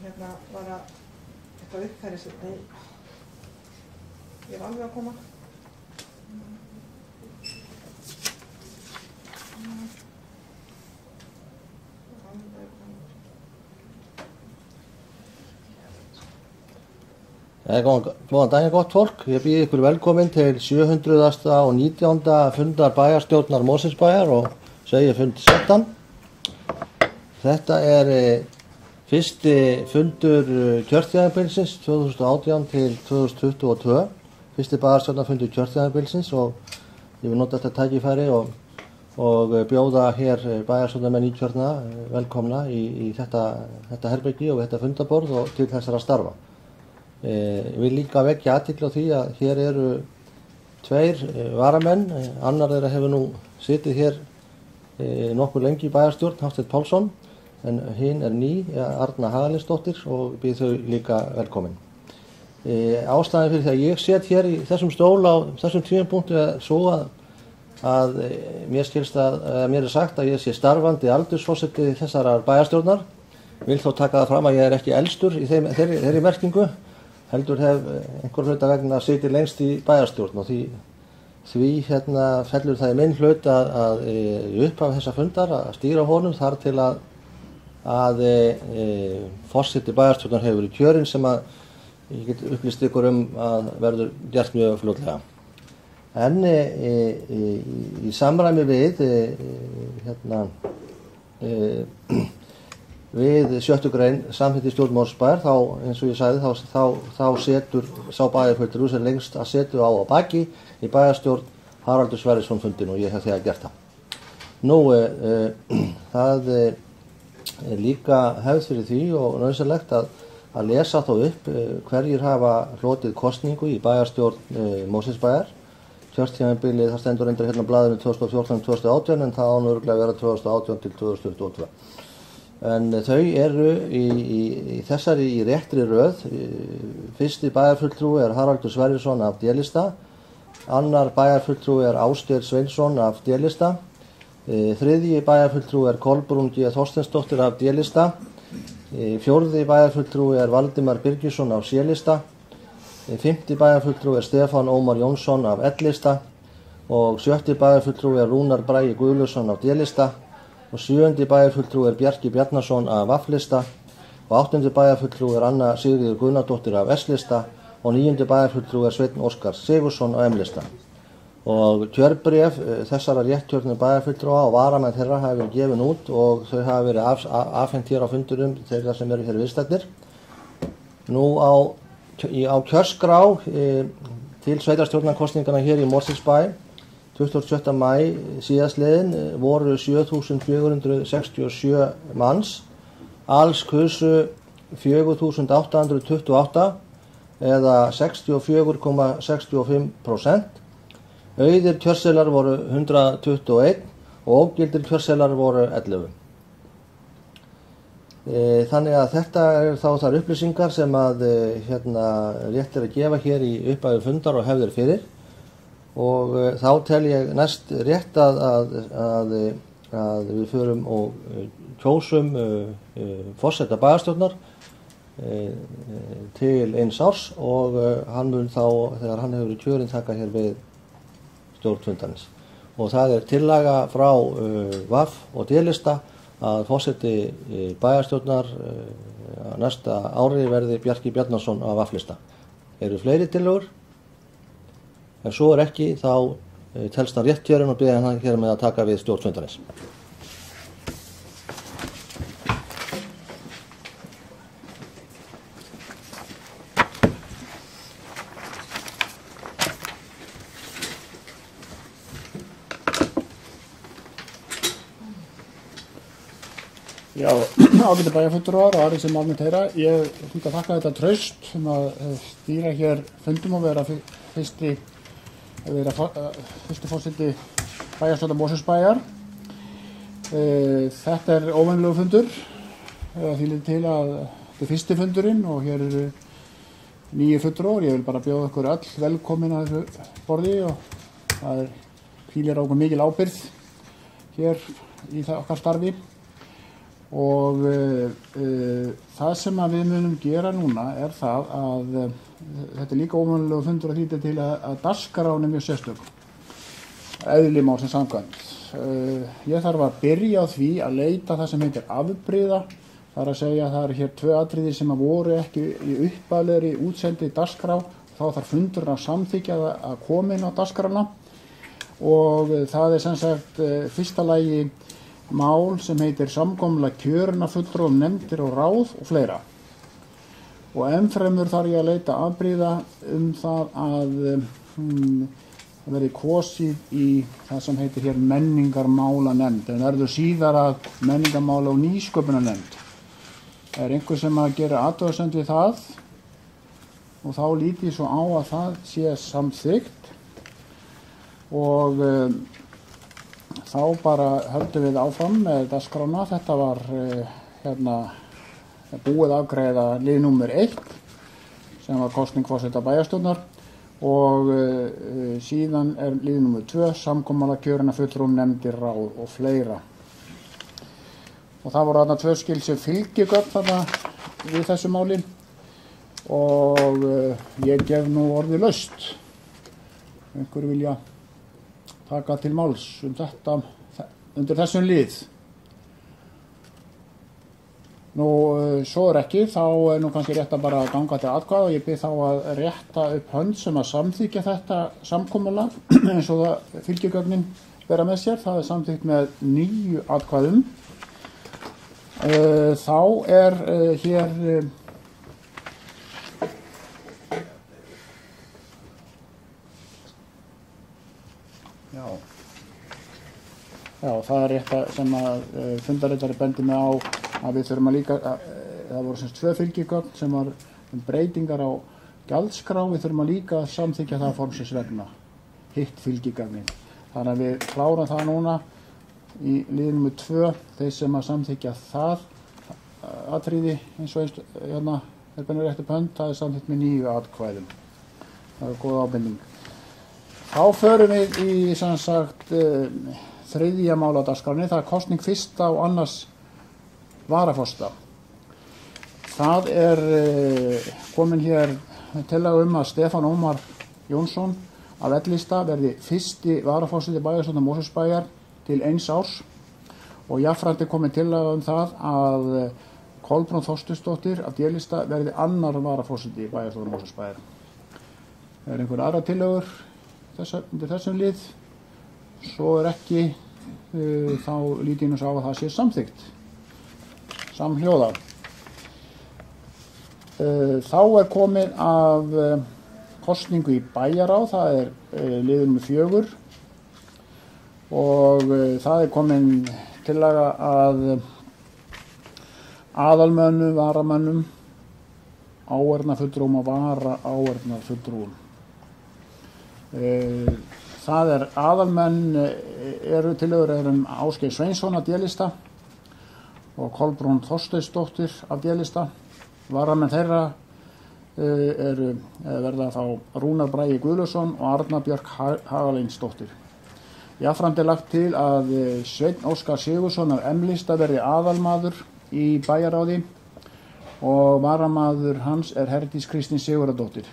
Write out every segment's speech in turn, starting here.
hérna var að eitthvað uppfæri sér. Nei, ég alveg að koma. Góðan daginn gott fólk, ég býð ykkur velkomin til 700. og 19. fundar bæjarstjórnar Mosfellsbæjar og segi fund 17. Þetta fyrsti fundur kjörtímabilsins 2018 til 2022, fyrsti bæjarstjórnarfundur kjörtímabilsins og ég vil nota þetta tækifæri og bjóða hér bæjarstjórnarmenn nýkjörna velkomna í þetta herbyggi og þetta fundaborð og til þessara starfa. Ég vil líka vekja athygli á því að hér eru tveir varamenn, annar þeirra hefur nú sitið hér nokkuð lengi í bæjarstjórn, Hafsteinn Pálsson, en hinn ný, Arna Hagalinsdóttir og býð þau líka velkomin. Ástæðan fyrir því að ég set hér í þessum stól á þessum tímapunkti svo að mér skilst mér sagt að ég sé starfandi aldursforseti þessarar bæjarstjórnar. Vil þó taka það fram að ég ekki elstur í þeirri merkingu, heldur hef einhver hluta vegna sitið lengst í bæjarstjórn og því fellur það í minn hlut að í upphafi þessa fundar að stýra honum þar til að forseti bæjarstjórnar hefur verið kjörinn sem að ég get upplýst ykkur að verður gert mjög fljótlega. En í samræmi við 7. grein samþykkti stjórn Mosfellsbæjar þá, eins og ég sagði, þá setur sá bæjarfulltrúi sem lengst að setu á baki í bæjarstjórn Haraldur Sverrisson fundin og ég hef þegar gert það. Nú, það líka hefð fyrir því og nauðsynlegt að lesa þá upp hverjir hafa hlotið kosningu í bæjarstjórn Mosfellsbæjar. Kjörtímabilið, það stendur reyndar hérna á blaðinu 2014-2018 en það án örugglega að vera 2018 til 2022. En þau eru í þessari í réttri röð. Fyrsti bæjarfulltrúi Haraldur Sverrisson af D-lista, annar bæjarfulltrúi Ásgeir Sveinsson af D-lista, þriðji bæjarfulltrúi Kolbrún G. Þorsteinsdóttir af D-lista, fjórði bæjarfulltrúi Valdimar Birgisson af C-lista, fimmti bæjarfulltrúi Stefán Ómar Jónsson af L-lista og sjötti bæjarfulltrúi Rúnar Bragi Guðlusson af D-lista og sjöundi bæjarfulltrúi Bjarki Bjarnason af V-lista og áttundi bæjarfulltrúi Anna Sigríður Guðnadóttir af S-lista og níundi bæjarfulltrúi Sveinn Óskar Sigursson af M-lista. Og kjörbréf þessara réttkjörnu bæjarfulltrúa og varamenn þeirra hafa verið gefin út og þau hafa verið afhent hér á fundurum þeirra sem eru hér viðstaddir. Nú á kjörskrá til sveitarstjórnarkosningana hér í Mosfellsbæ 27. maí síðastliðin voru 7.467 manns, alls kusu 4.828 eða 64,65%. Auðir kjörseðlar voru 121 og ógildir kjörseðlar voru 11. Þannig að þetta þá þær upplýsingar sem að rétt að gefa hér í upphafi fundar og hefðir fyrir. Og þá tel ég næst rétt að við förum og kjósum forseta bæjarstjórnar til eins árs og hann mun þá, þegar hann hefur kjörinn, taka hér við stjórn fundarins. Og það tillaga frá VAF og D-lista að forseti bæjarstjórnar næsta ári verði Bjarki Bjarnason af V-lista. Eru fleiri tillögur? Ef svo ekki, þá telst hann rétt kjörinn og biðja hann hér með að taka við stjórn fundarins. Já, ágæti bæjarfulltrúar og aðrir sem almennt heyra. Ég hlýt að þakka þetta traust sem að stýra hér fundum og vera fyrsti forseti bæjarstjórnar Mosfellsbæjar. Þetta óvenjulegur fundur, því lítið til að þetta fyrsti fundurinn og hér eru 9 fulltrúar. Ég vil bara bjóða ykkur öll velkomin að þessu borði og það hvílir á okkur mikil ábyrgð hér í okkar starfi. og það sem að við munum gera núna er það að þetta er líka óvenjulegur fundur að því til að dagskráin er mjög sérstök eðli málsins samkvæmt. Ég þarf að byrja á því að leita það sem heitir afbrigða. Það er að segja að það eru hér 2 atriði sem að voru ekki í upphaflegri útsendi dagskrá. Þá þarf fundurinn að samþykkja að koma inn á dagskrána og það er sem sagt fyrsta lagi mál sem heitir samkomulag kjörinna fulltrúa nefndir og ráð og fleira. Og ennfremur þarf ég að leita afbrigða það að það verði kosið í það sem heitir hér menningarmálanefnd, en verður síðar að menningarmála og nýsköpunarnefnd. Það er einhver sem að gera athugasemd við það og þá lít ég svo á að það sé samþykkt og þá bara höldum við áfram með dagskrána. Þetta var búið afgreiða lið númer 1 sem var kosning forseta bæjarstjórnar og síðan er lið númer 2 samkomulag kjörinna fulltrúa nefndir ráð og fleira. Og það voru þarna 2 skil sem fylgigögn þarna við þessu máli og ég gef nú orðið laust. Einhver vilja taka til máls þetta undir þessum lið. Nú, svo er ekki, þá er nú kannski rétt að bara ganga til atkvæða og ég bið þá að rétta upp hönd sem að samþykja þetta samkomulag eins og það fylgigögnin bera með sér. Það er samþykkt með 9 atkvæðum. Þá er hér Já, það er rétt sem að fundarritari bendi mig á að við þurfum að líka, það voru semst 2 fylgigögn sem var breytingar á gjaldskrá, við þurfum að líka samþykkja það formsins vegna, hitt fylgigögnin. Þannig að við klárum það núna í lið númer 2, þeir sem að samþykkja það atriði eins og hérna er bennur rétt upp hönd, það er samþykkt með 9 atkvæðum. Það er góð ábending. Þá förum við í sem sagt þriðja mál á dagskránni, það er kosning fyrsta og annars varaforseta. Það er komin hér tillaga að Stefán Ómar Jónsson af L-lista verði fyrsti varaforseti bæjarstjórnar Mosfellsbæjar til 1 árs og jafnframt er komin tillaga það að Kolbrún Þorsteinsdóttir af D-lista verði annar varaforseti bæjarstjórnar Mosfellsbæjar. Er einhver aðra tillögur undir þessum lið? Svo er ekki, þá lít ég nú sá að það sé samþykkt, samhljóða. Þá er komið af kosningu í bæjarráð, það er lið númer 4 og það er komin tillaga að aðalmönnum, varamönnum, áheyrnarfulltrúum og varaáheyrnarfulltrúum. Það er aðalmenn eru tillögur Ásgeir Sveinsson af D-lista og Kolbrún Þorsteinsdóttir af D-lista. Varamenn þeirra verða þá Rúnar Bragi Guðlaugsson og Arna Björk Hagaleinsdóttir. Jafnframt er lagt til að Sveinn Óskar Sigurðsson af M-lista verði aðalmaður í bæjarráði og varamaður hans er Herdís Kristín Sigurðardóttir.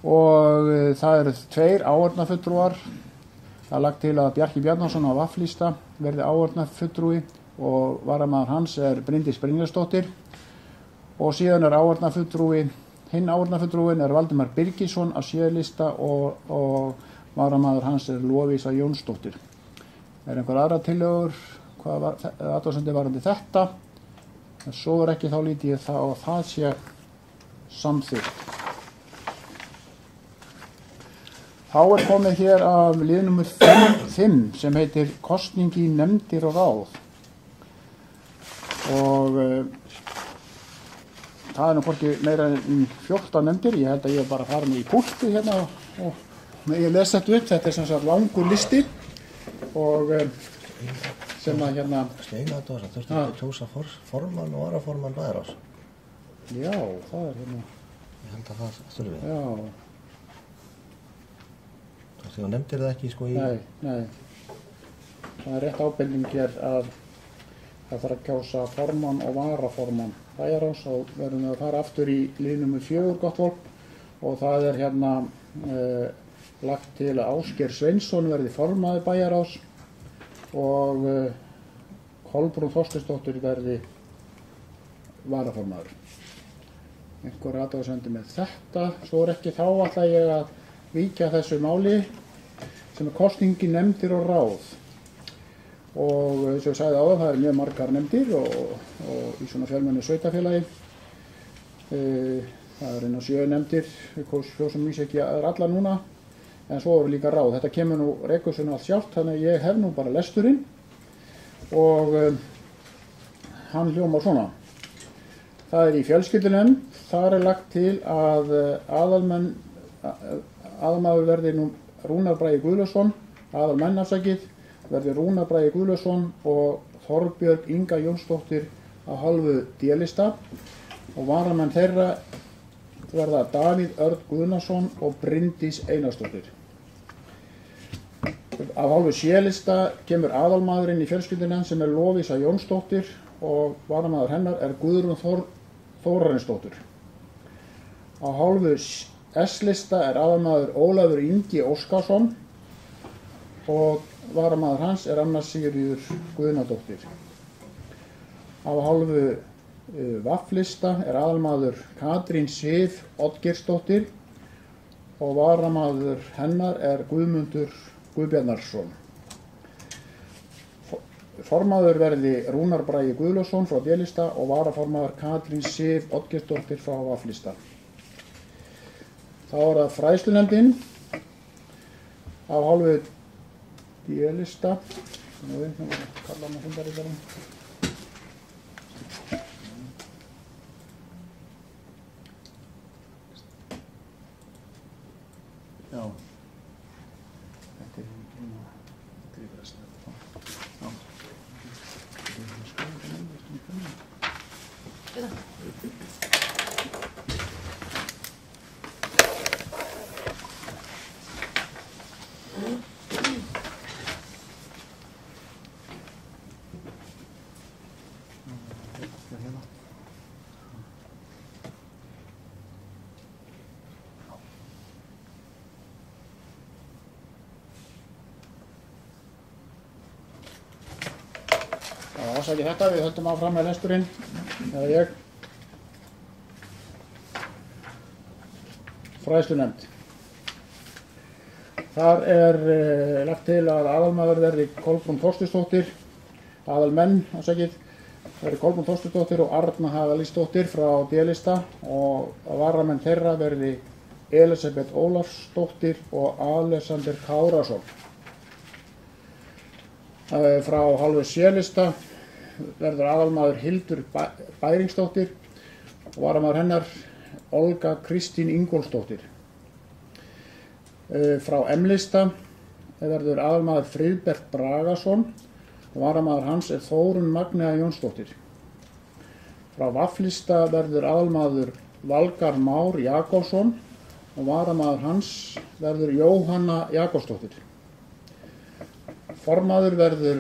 Og það eru 2 áheyrnarfulltrúar. Það er lagt til að Bjarki Bjarnason af V-lista verði áheyrnarfulltrúi og varamaður hans er Bryndís Brynjarsdóttir. Og síðan er áheyrnarfulltrúi, hinn áheyrnarfulltrúin er Valdimar Birgisson af C-lista og varamaður hans er Lovísa Jónsdóttir. Er einhver aðra tillögur hvað athugasemdir varðandi þetta? En svo er ekki, þá lít ég þá að það sé samþykkt. Þá er komið hér af lið númer 5 sem heitir kosning í nefndir og ráð og það er nú hvorki meira en 14 nefndir. Ég held að ég bara fara með í púlti hérna og ég les þetta upp. Þetta er sem sagt langur listi og sem að hérna Steina þetta var, það þurfti að kjósa formann og varaformann bæjarráðs. Já, það er hérna. Ég held að það þurfi. Já. Þú nefndir það ekki sko í... Nei. Það er rétt ábending hér að það þarf að kjósa formann og varaformann bæjarráðs, og verðum við að fara aftur í lið númer 4, gott fólk, og það er hérna lagt til að Ásgeir Sveinsson verði formaður bæjarráðs og Kolbrún Þorsteinsdóttir verði varaformaður. Einhver athugasemdir með þetta? Svo ekki, þá ætla ég að víkja þessu máli sem er kosningi nefndir og ráð. Og eins og ég sagði áðan, það mjög margar nefndir og í svona fjölmennu sveitafélagi. Það inn á 7 nefndir, við kjósum mjög ekki allar núna, en svo eru líka ráð. Þetta kemur nú rekursunum allt sjálft, þannig að ég hef nú bara lesturinn og hann hljómar svona. Það er í fjölskyldunefnd, þar er lagt til að aðalmaður verði nú Rúnar Bragi Guðlaugsson, aðalmenn afsakið, verði Rúnar Bragi Guðlaugsson og Þorbjörg Inga Jónsdóttir á hálfu D-lista og varamenn þeirra verða Davíð Örn Guðnason og Bryndís Einarsdóttir. Af hálfu C-lista kemur aðalmaðurinn í fjölskyldunefnd sem er Lovísa Jónsdóttir og varamaður hennar er Guðrún Þórarinsdóttir. Á hálfu S-lista er aðalmaður Ólafur Ingi Óskarsson og varamaður hans er Anna Sigríður Guðnadóttir. Á hálfu V-lista er aðalmaður Katrín Sif Oddgeirsdóttir og varamaður hennar er Guðmundur Guðbjarnarsson. Formaður verði Rúnar Bragi Guðlaugsson frá D-lista og varaformaður Katrín Sif Oddgeirsdóttir frá V-lista. Þá er það fræðslunefndin á hálfu D-lista. Nú kalla maður fundarriðarum. Já. Þetta er ásækja þetta, við höldum áfram með lesturinn, eða ég. Fræðslunefnd. Þar er lagt til að aðalmaður verði Kolbrún Þorsteinsdóttir, aðalmenn verði Kolbrún Þorsteinsdóttir og Arna Hagalísdóttir frá D-lista og varamenn þeirra verði Elisabeth Ólafsdóttir og Alexander Kárasson. Frá hálfu C-lista verður aðalmaður Hildur Bæringsdóttir og varamaður hennar Olga Kristín Ingólfsdóttir. Frá M-lista verður aðalmaður Friðbert Bragason og varamaður hans er Þórunn Magnea Jónsdóttir. Frá V-lista verður aðalmaður Valgarð Már Jakobsson og varamaður hans verður Jóhanna Jakobsdóttir. Formaður verður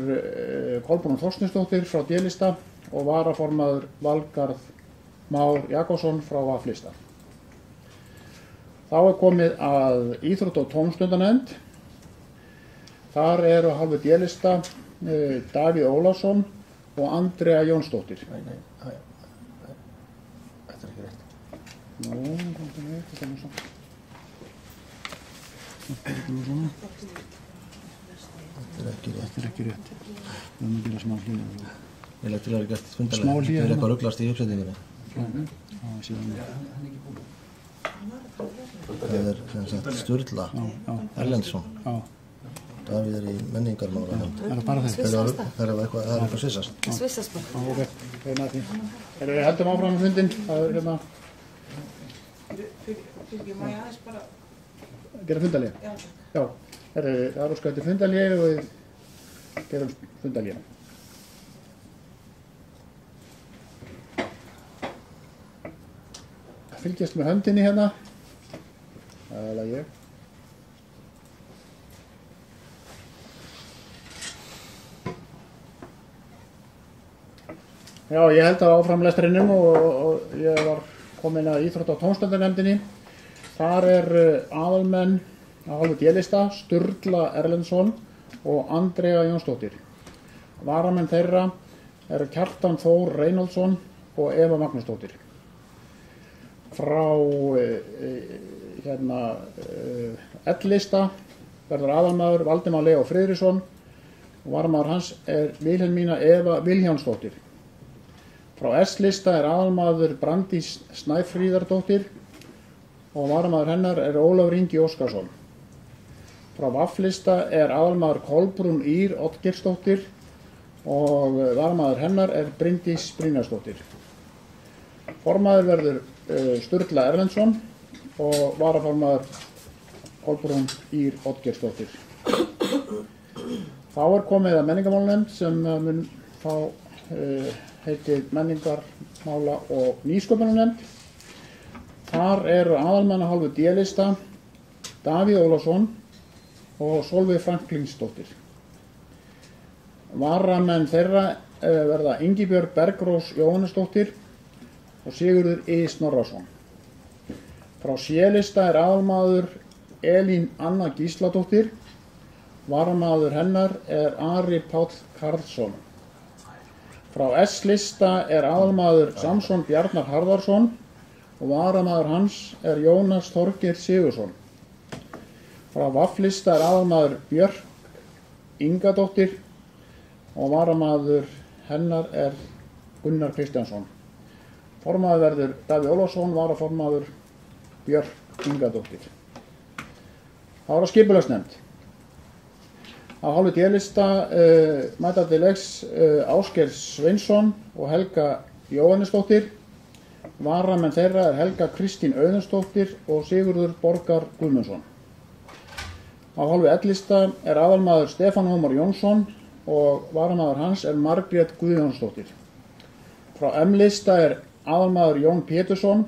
Kolbrún Þorsteinsdóttir frá D-lista og varaformaður Valgarð Már Jakobsson frá V-lista. Þá er komið að íþrótta- og tómstundanefnd. Þar eru á hálfu D-lista Davíð Ólafsson og Andrea Jónsdóttir. Nei, þetta er ekki rétt. Nú, þetta er nú svona. Þetta er ekki rétt. Við höfum að gera smá hlýða. Ég legg til að vera gert Smá fundarlega. hlé Þetta er hérna. eitthvað rugglast í uppsetningunni. Það er sem sagt Sturla Erlendsson. Davíð er í menningarmálanefnd. Er það bara þeir? Það er eitthvað svissast. Svissast bara. Ok, það er því. Við heldum áfram með fundinn. Það er hérna Fyrir má ég aðeins bara... gera fundarlega. Já, það er óskað eftir fundarlega og við gerum fundarlega. Fylgjast með höndinni hérna. Það er ég. Já, ég held að áfram lestrinum og ég var komin að íþrótta- og tómstundanefndinni. Þar aðalmenn á hálfu D-lista Sturla Erlendsson og Andrea Jónsdóttir. Varamenn þeirra Kjartan Þór Reynoldsson og Eva Magnúsdóttir. Frá L-lista verður aðalmaður Valdimar Leó Friðriksson og varamaður hans Vilhelmína Eva Vilhjálmsdóttir. Frá S-lista aðalmaður Brandís Snæfríðardóttir og varamaður hennar Ólafur Ingi Óskarsson. Frá V-lista aðalmaður Kolbrún Ýr Oddgeirsdóttir og varamaður hennar Bryndís Brynjarsdóttir. Formaður verður Sturla Erlendsson og varaformaður Kolbrún Ýr Oddgeirsdóttir. Þá komið að menningarmálanefnd sem mun fá heitið menningarmála og nýsköpunarnefnd. Þar aðalmenn á hálfu D-lista Davíð Ólafsson og Sólveig Franklinsdóttir. Varamenn þeirra verða Ingibjörg Bergrós Jóhannesdóttir og Sigurður I. Snorrason. Frá C-lista aðalmaður Elín Anna Gísladóttir. Varamaður hennar Ari Páll Karlsson. Frá S-lista aðalmaður Samson Bjarnar Harðarsson og varamaður hans Jónas Þorgeir Sigursson. Frá V-lista aðalmaður Björk Ingadóttir og varamaður hennar Gunnar Kristjánsson. Formaður verður Davíð Ólafsson, varaformaður Björk Ingadóttir. Það var skipulagsnefnd. Á hálfu D-lista mæta til leiks Ásgeir Sveinsson og Helga Jóhannesdóttir. Varamenn þeirra Helga Kristín Auðunsdóttir og Sigurður Borgar Guðmundsson. Á hálfu L-lista aðalmaður Stefán Ómar Jónsson og varamaður hans Margrét Guðjónsdóttir. Frá M-lista aðalmaður Jón Pétursson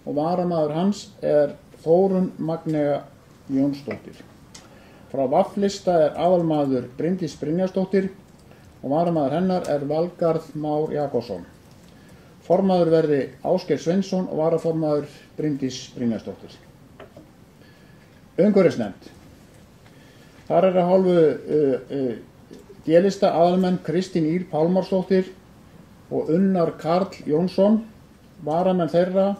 og varamaður hans Þórunn Magnea Jónsdóttir. Frá V-lista aðalmaður Bryndís Brynjarsdóttir og varamaður hennar Valgarð Már Jakobsson. Formaður verði Ásgeir Sveinsson og varaformaður Bryndís Brynjarsdóttir. Umhverfisnefnd. Þar á hálfu D-lista aðalmenn Kristín Ýr Pálmarsdóttir og Unnar Karl Jónsson. Varamenn þeirra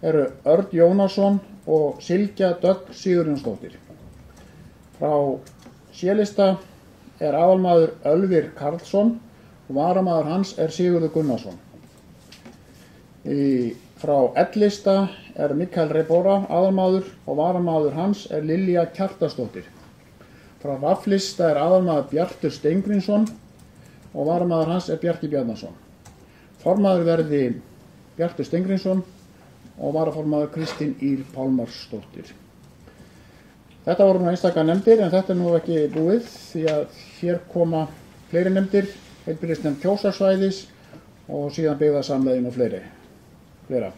Örn Jónasson og Silja Dögg Sigurjónsdóttir. Frá C-lista aðalmaður Ölvir Karlsson og varamaður hans Sigurður Gunnarsson. Frá L-lista Mikael Rebora aðalmaður og varamaður hans Lilja Kjartansdóttir. Frá V-lista aðalmaður Bjartur Steingrímsson og varamaður hans Bjarki Bjarnason. Formaður verði Bjartur Steingrímsson og varaformaður Kristín Ýr Pálmarsdóttir. Þetta voru einstaka nefndir en þetta nú ekki búið því að hér koma fleiri nefndir, heilbrigðisnefnd Kjósarsvæðis og síðan byggðasamlegin og fleira.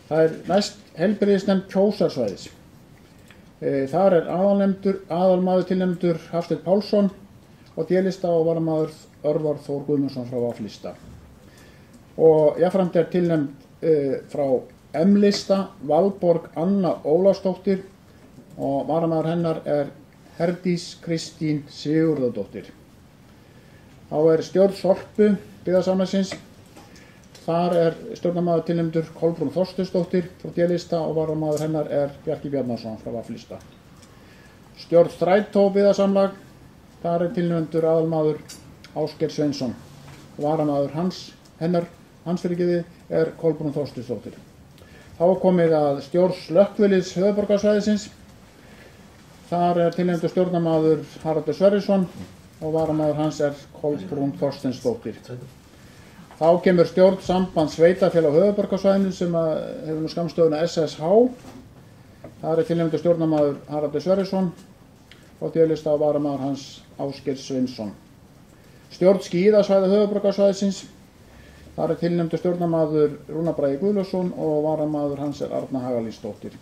Það næst heilbrigðisnefnd Kjósarsvæðis. Þar aðalmaður tilnefndur Hafsteinn Pálsson og D-lista og varamaður Örvar Þór Guðmundsson frá V-lista. Og jafnframt tilnefnd frá M-lista Valborg Anna Ólafsdóttir og varamaður hennar Herdís Kristín Sigurðardóttir. Þá stjórn Sorpu byggðasamlagsins. Þar stjórnarmaður tilnefndur Kolbrún Þorsteinsdóttir frá D-lista og varamaður hennar Bjarki Bjarnason frá V-lista. Stjórn Strætó byggðasamlag. Þar tilnefndur aðalmaður Ásgeir Sveinsson og varamaður hennar Kolbrún Þorsteinsdóttir. Þá komið að stjórn Slökkviliðs höfuðborgarsvæðisins. Þar tilnefndur stjórnarmaður Haraldur Sverrisson og varamaður hans Kolbrún Þorsteinsdóttir. Þá kemur stjórn Samband Sveitarfélaga á höfuðborgarsvæðinu sem hefur nú skammstöfuna SSH. Þar tilnefndur stjórnarmaður Haraldur Sverrisson og D-lista og varamaður hans Ásgeir Sveinsson. Stjórn skíðasvæða höfuðborgarsvæðisins. Þar tilnefndur stjórnarmaður Rúnar Bragi Guðlaugsson og varamaður hans Arna Hagalínsdóttir.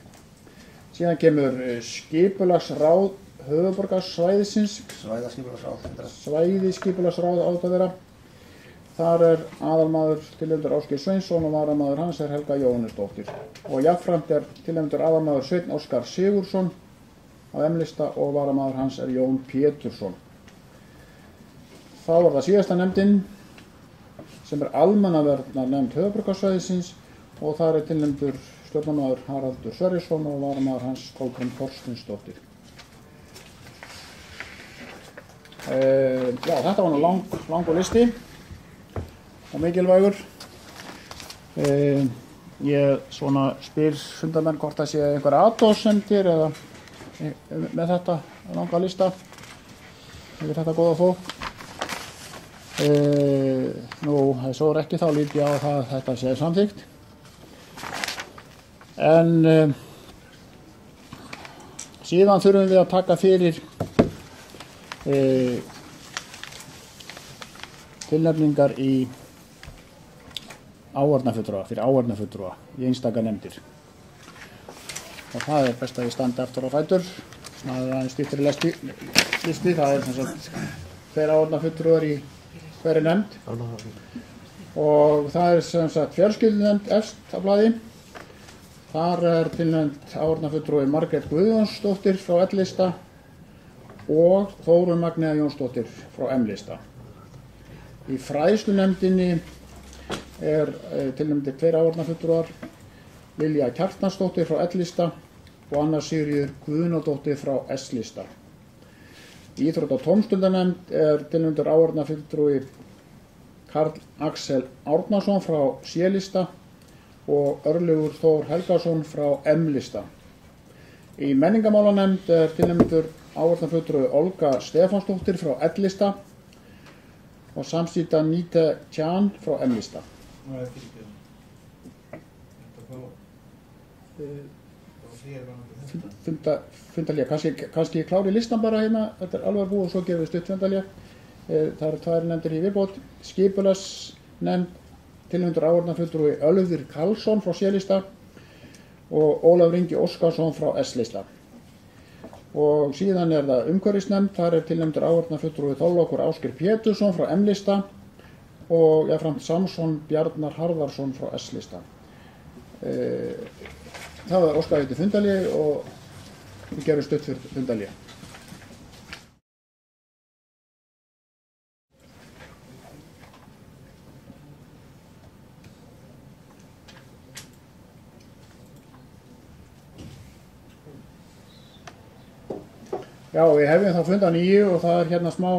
Síðan kemur skipulagsráð höfuðborgarsvæðisins. Svæðaskipulagsráð. Svæðiskipulagsráð átt að vera. Þar aðalmaður tilnefndur Ásgeir Sveinsson og varamaður hans Helga Jóhannesdóttir. Og jafnframt tilnefndur aðalmaður Sveinn Óskar Sigurðsson á M-lista og varamaður hans Jón Pétursson. Þá það síðasta nefndin sem almannavarnanefnd höfuðborgarsvæðisins og þar tilnefndur stjórnarmaður Haraldur Sverrisson og varamaður hans Kolbrún Þorsteinsdóttir. Já, þetta var nú langur listi og mikilvægur. Ég svona spyr fundarmenn hvort það sé einhver athugasemdir eða með þetta langa lista yfir þetta góða fólk. Nú, svo ekki þá lít ég á það að þetta sé samþykkt. En síðan þurfum við að taka fyrir tilnefningar í áheyrnarfulltrúa í einstaka nefndir. Og það best að ég standi aftur á fætur. Það aðeins styttri listi. Það sem sagt 2 áheyrnarfulltrúar í hverri nefnd. Og það sem sagt fjölskyldunefnd efst á blaði. Þar tilnefnd áheyrnarfulltrúi Margrét Guðjónsdóttir frá L-lista og Þórunn Magnea Jónsdóttir frá M-lista. Í fræðslunefndinni tilnefndir 2 áheyrnarfulltrúar, Lilja Kjartansdóttir frá L-lista og Anna Sigríður Guðnadóttir frá S-lista. Í íþrótta- og tómstundanefnd tilnefndur áheyrnarfulltrúi Karl Axel Árnason frá C-lista og Örlygur Þór Helgason frá M-lista. Í menningarmálanefnd tilnefndur áheyrnarfulltrúi Olga Stefánsdóttir frá L-lista og Samsíta Níte Tjan frá M-lista. Fundarlía, kannski ég klári listan bara hérna, þetta alveg búið og svo gefum við stutt fundarlía. Það 2 nefndir í viðbót. Skipulagsnefnd tilnefndur áheyrnarfulltrúi Ölfur Karlsson frá C-lista og Ólafur Ingi Óskarsson frá S-lista. Og síðan það umhverfisnefnd, þar tilnefndur áheyrnarfulltrúi Þorlákur Ásgeir Pétursson frá M-lista og jafnframt Samson Bjarnar Harðarsson frá S-lista. Það var óskað eftir fundarlé og við gerum stutt fyrir fundarlé. Já, við hefum þá fund að nýju og það hérna smá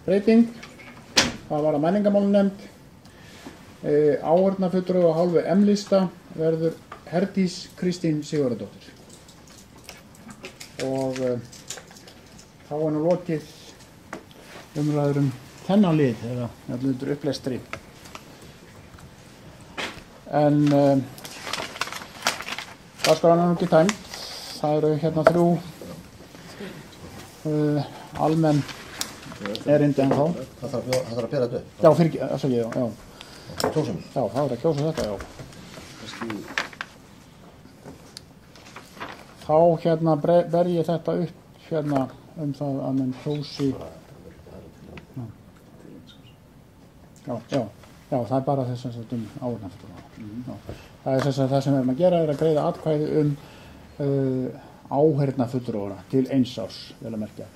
breyting. Það var að menningarmálanefnd. Áheyrnarfulltrúi á hálfu M-lista verður Herdís Kristín Sigurðardóttir. Og þá nú lokið umræður þennan lið eða allir upplestri. En það skal hann ekki tæmt. Það eru hérna 3 almenn erindi en þá. Það þarf að bera þetta upp. Já, fyrir já. Kjósum. Já, það að kjósa þetta, já. Þá hérna ber ég þetta upp hérna það að menn kjósi. Já, það bara þess að áheyrnarfulltrúa. Það þess að það sem við erum að gera að greiða atkvæði áheyrnarfulltrúa til 1 árs, vel að merkja.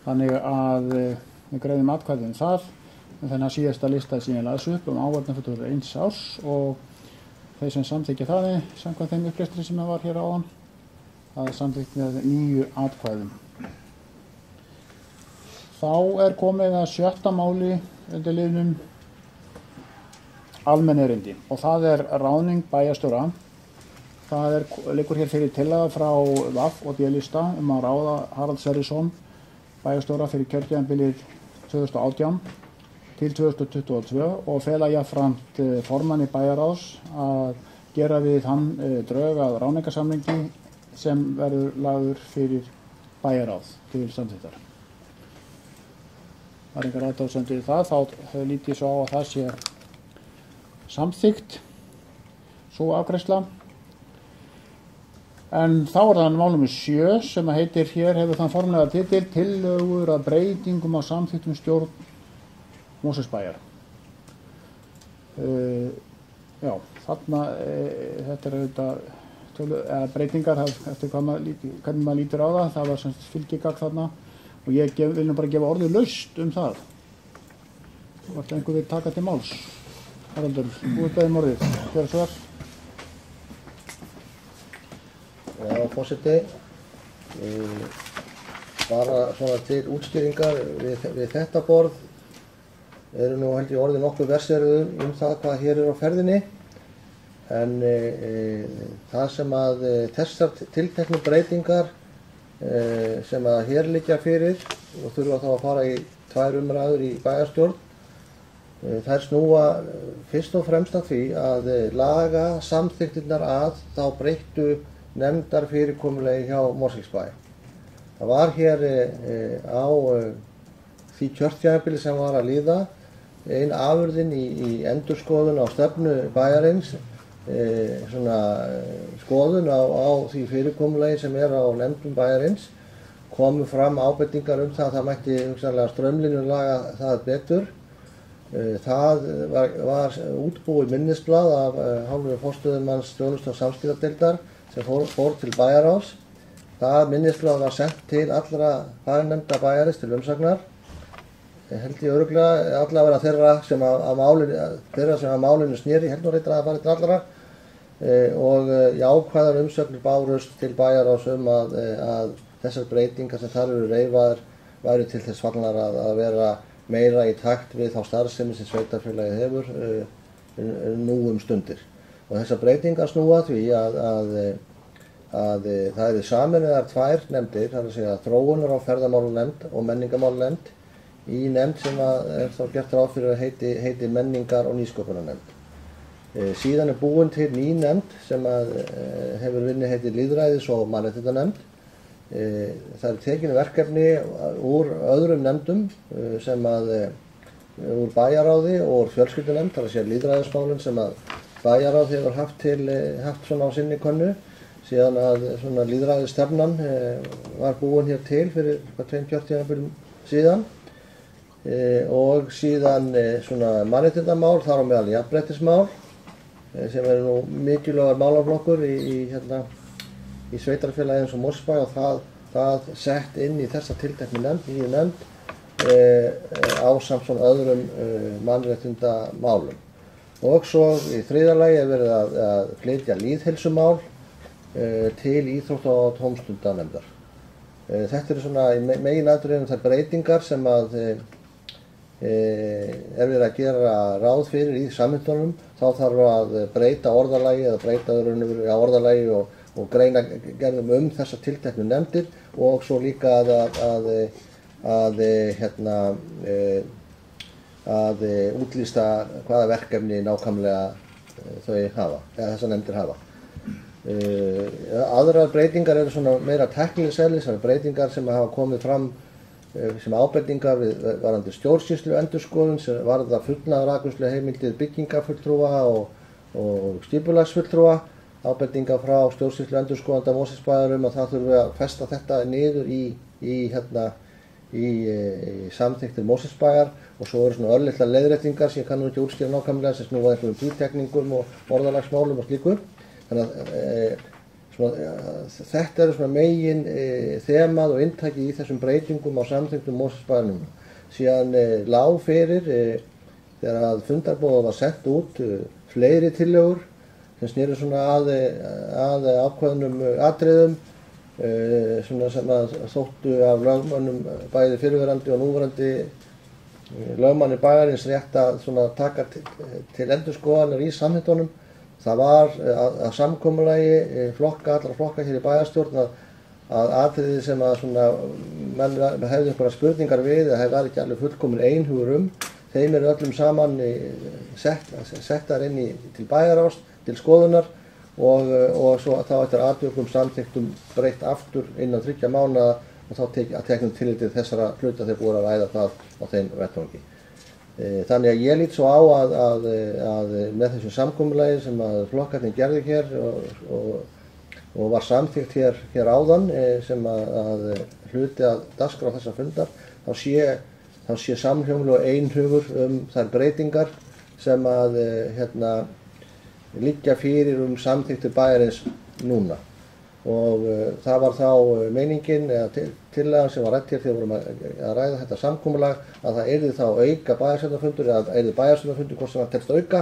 Þannig að við greiðum atkvæði það, en þannig að síðasta lista síðanlega upp áheyrnarfulltrúa 1 árs og þeir sem samþykja það samkvæmt þeim upplestri sem það var hér áðan, það samþykkt með 9 atkvæðum. Þá komið að 7. máli undir liðnum almenn erindi og það ráðning bæjarstjóra. Það liggur hér fyrir tillaga frá VAF og D-lista að ráða Harald Sverrisson bæjarstjóra fyrir kjörtímabilið 2018 til 2022 og fela jafnframt formanni bæjarráðs að gera við hann drög að ráðningarsamningi sem verður lagður fyrir bæjarráð til samþykktar. Það engar athugasemdir við það, þá lít ég svo á að það sé samþykkt sú afgreiðsla. En þá það mál númer 7 sem heitir hér hefur þann formlega titil Tillögur að breytingum á samþykktum stjórn Mosfellsbæjar. Já, þarna, þetta auðvitað breytingar eftir hvernig maður lítur á það. Það var semst fylgigagn þarna og ég vil nú bara gefa orðið laust það. Hvort einhver vil taka til máls. Haraldur, þú beðum orðið. Hver svo Já, forseti. Bara svona til útskýringar við þetta borð eru nú held ég orðið nokkuð verseruð það hvað hér á ferðinni. En það sem að þessar tilteknu breytingar sem að hér liggja fyrir og þurfa þá að fara í 2 umræður í bæjarstjórn, þær snúa fyrst og fremst að því að laga samþykktirnar að þá breyttu nefndar fyrirkomulegi hjá Mosfellsbæ. Það var hér á því kjörtímabili sem var að líða ein afurðin í endurskoðun á stefnu bæjarins, svona skoðun á því fyrirkomulegi sem á nefndum bæjarins, komu fram ábendingar það að það mætti hugsanlega straumlínulaga það betur. Það var útbúið minnisblað af hálfu forstöðumanns þjónustu- og samskiptadeildar sem fór til bæjarráðs. Það minnisblað var sent til allra fagnefnda bæjarins til umsagnar. Held ég örugglega allavega þeirra sem að málinu snéri, held nú reyndar að það fari til allra. Og jákvæðar umsögnir bárust til bæjarráðs að þessar breytingar sem þar eru reifaðar væru til þess fallnar að vera meira í takt við þá starfsemi sem sveitarfélagið hefur nú stundir. Og þessar breytingar snúa að því að það eru sameinaðar 2 nefndir, það er að segja þróunar- og ferðamálanefnd og menningarmálanefnd í nefnd sem þá gert ráð fyrir að heiti menningar- og nýsköpunarnefnd. Síðan búin til ný nefnd sem hefur vinni heiti lýðræðis- og mannréttindanefnd. Það eru tekinu verkefni úr öðrum nefndum sem úr bæjarráði og úr fjölskyldunefnd, það er að segja lýðræðismálin sem bæjarráð hefur haft svona á sinni könnu, síðan að svona lýðræðisstefnan var búin hér til fyrir 2 kjörtímabilum síðan og síðan svona mannréttindamál, þar á meðal jafnréttismál sem nú mikilvægur málaflokkur í sveitarfélagi eins og Mosfellsbæ og það sett inn í þessa tilteknu nýju nefnd ásamt svona öðrum mannréttindamálum. Og svo í 3. lagi verið að flytja lýðheilsumál til íþrótta- og tómstundanefndar. Þetta eru svona í meginatriðum þær breytingar sem verið að gera ráð fyrir í samþykktunum. Þá þarf að breyta orðalagi eða breyta orðalagi og greina gerðum þessar tilteknu nefndir og svo líka að útlýsta hvaða verkefni nákvæmlega þau hafa, eða þessar nefndir hafa. Aðrar breytingar eru svona meira tæknilegs eðlis, það eru breytingar sem hafa komið fram sem ábendingar varðandi stjórnsýslu endurskoðun sem varða fullnaðarafgreiðslu heimildir byggingafulltrúa og skipulagsfulltrúa, ábendingar frá stjórnsýslu endurskoðanda Mosfellsbæjar að það þurfi að festa þetta niður í samþykktir Mosfellsbæjar og svo eru svona örlitlar leiðréttingar sem ég kann nú ekki útskýra nákvæmlega sem snúa einhverjum bítekningum og orðalagsmálum og slíku. Þannig að þetta eru svona megin þemað og inntaki í þessum breytingum á samþykktum Mosfellsbæjar núna. Síðan lá fyrir þegar að fundarboða var sett út fleiri tillögur sem snéru svona að ákveðnum atriðum svona sem að þóttu af lögmönnum bæði fyrrverandi og núverandi lögmanni bæjarins rétt að svona taka til endurskoðanir í samþykktunum. Það var að samkomulagi allra flokka hér í bæjarstjórn að atriði sem að svona menn hefðu einhverjar spurningar við eða hefði ekki alveg fullkomin einhugur þeim eru öllum saman settar inn til bæjarráðs til skoðunar og svo þá eftir atvikum samþykktum breytt aftur innan 3 mánaða og þá teknum tillitið þessara hluta þeir búið að ræða það á þeim vettvangi. Þannig að ég lít svo á að með þessu samkomulagi sem að flokkarnir gerðu hér og var samþykkt hér áðan sem að hluti að dagskrá þessa fundar þá sé samhljómlega einhugur þær breytingar sem að liggja fyrir samþykktir bæjarins núna. Og það var þá meiningin eða tillagan sem var rædd hér þegar vorum að ræða þetta samkomulag að það yrði þá auka bæjarstjórnarfundur eða yrði bæjarstjórnarfundur hvort sem það telst auka